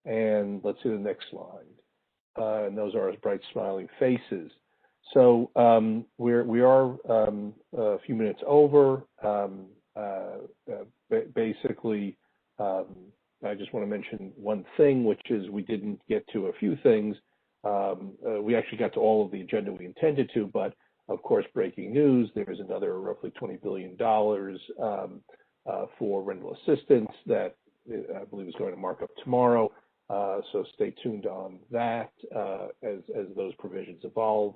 And let's see the next slide. And those are our bright, smiling faces. So we are a few minutes over. Basically, I just want to mention one thing, which is we didn't get to a few things. We actually got to all of the agenda we intended to, but of course, breaking news, there is another roughly $20 billion for rental assistance that I believe is going to mark up tomorrow. So stay tuned on that as those provisions evolve.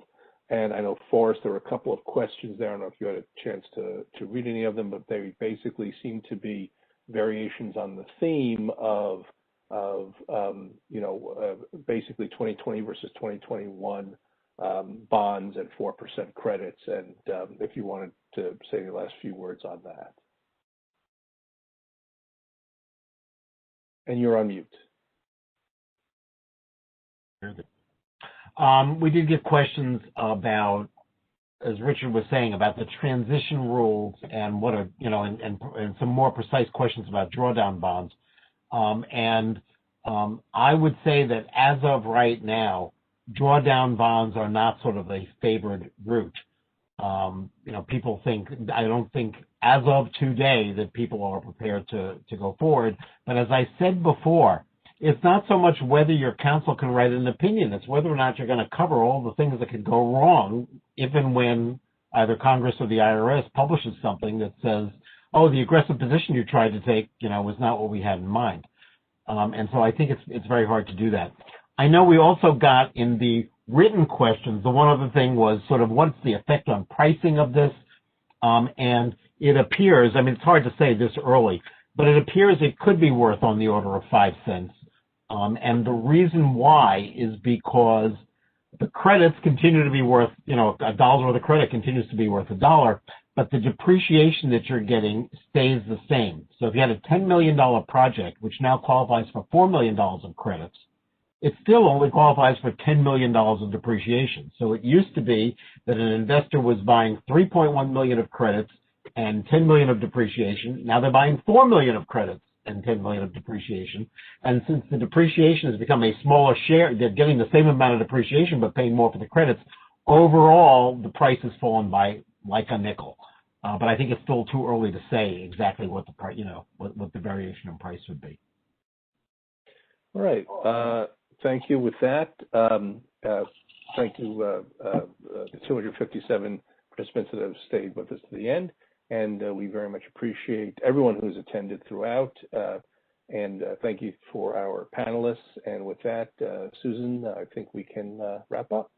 And I know, Forrest, there were a couple of questions there. I don't know if you had a chance to read any of them, but they basically seem to be variations on the theme of basically 2020 versus 2021 bonds and 4% credits. And if you wanted to say the last few words on that. And you're on mute. We did get questions about, as Richard was saying, about the transition rules and what are, and some more precise questions about drawdown bonds. I would say that as of right now, drawdown bonds are not sort of a favored route. People think, I don't think as of today that people are prepared to go forward. But as I said before, it's not so much whether your counsel can write an opinion, it's whether or not you're going to cover all the things that could go wrong, even when either Congress or the IRS publishes something that says, oh, the aggressive position you tried to take, was not what we had in mind. And so I think it's very hard to do that. I know we also got in the written questions, the one other thing was sort of what's the effect on pricing of this? And it appears, it's hard to say this early, but it appears it could be worth on the order of 5 cents. And the reason why is because the credits continue to be worth, $1 worth of credit continues to be worth $1, but the depreciation that you're getting stays the same. So if you had a $10 million project, which now qualifies for $4 million of credits, it still only qualifies for $10 million of depreciation. So it used to be that an investor was buying 3.1 million of credits and 10 million of depreciation. Now they're buying 4 million of credits and 10 million of depreciation. And since the depreciation has become a smaller share, they're getting the same amount of depreciation but paying more for the credits. Overall, the price has fallen by like a nickel. But I think it's still too early to say exactly what the price, what the variation in price would be. All right. Thank you. With that, thank you, the 257 participants that have stayed with us to the end. And we very much appreciate everyone who's attended throughout. And thank you for our panelists. And with that, Susan, I think we can wrap up.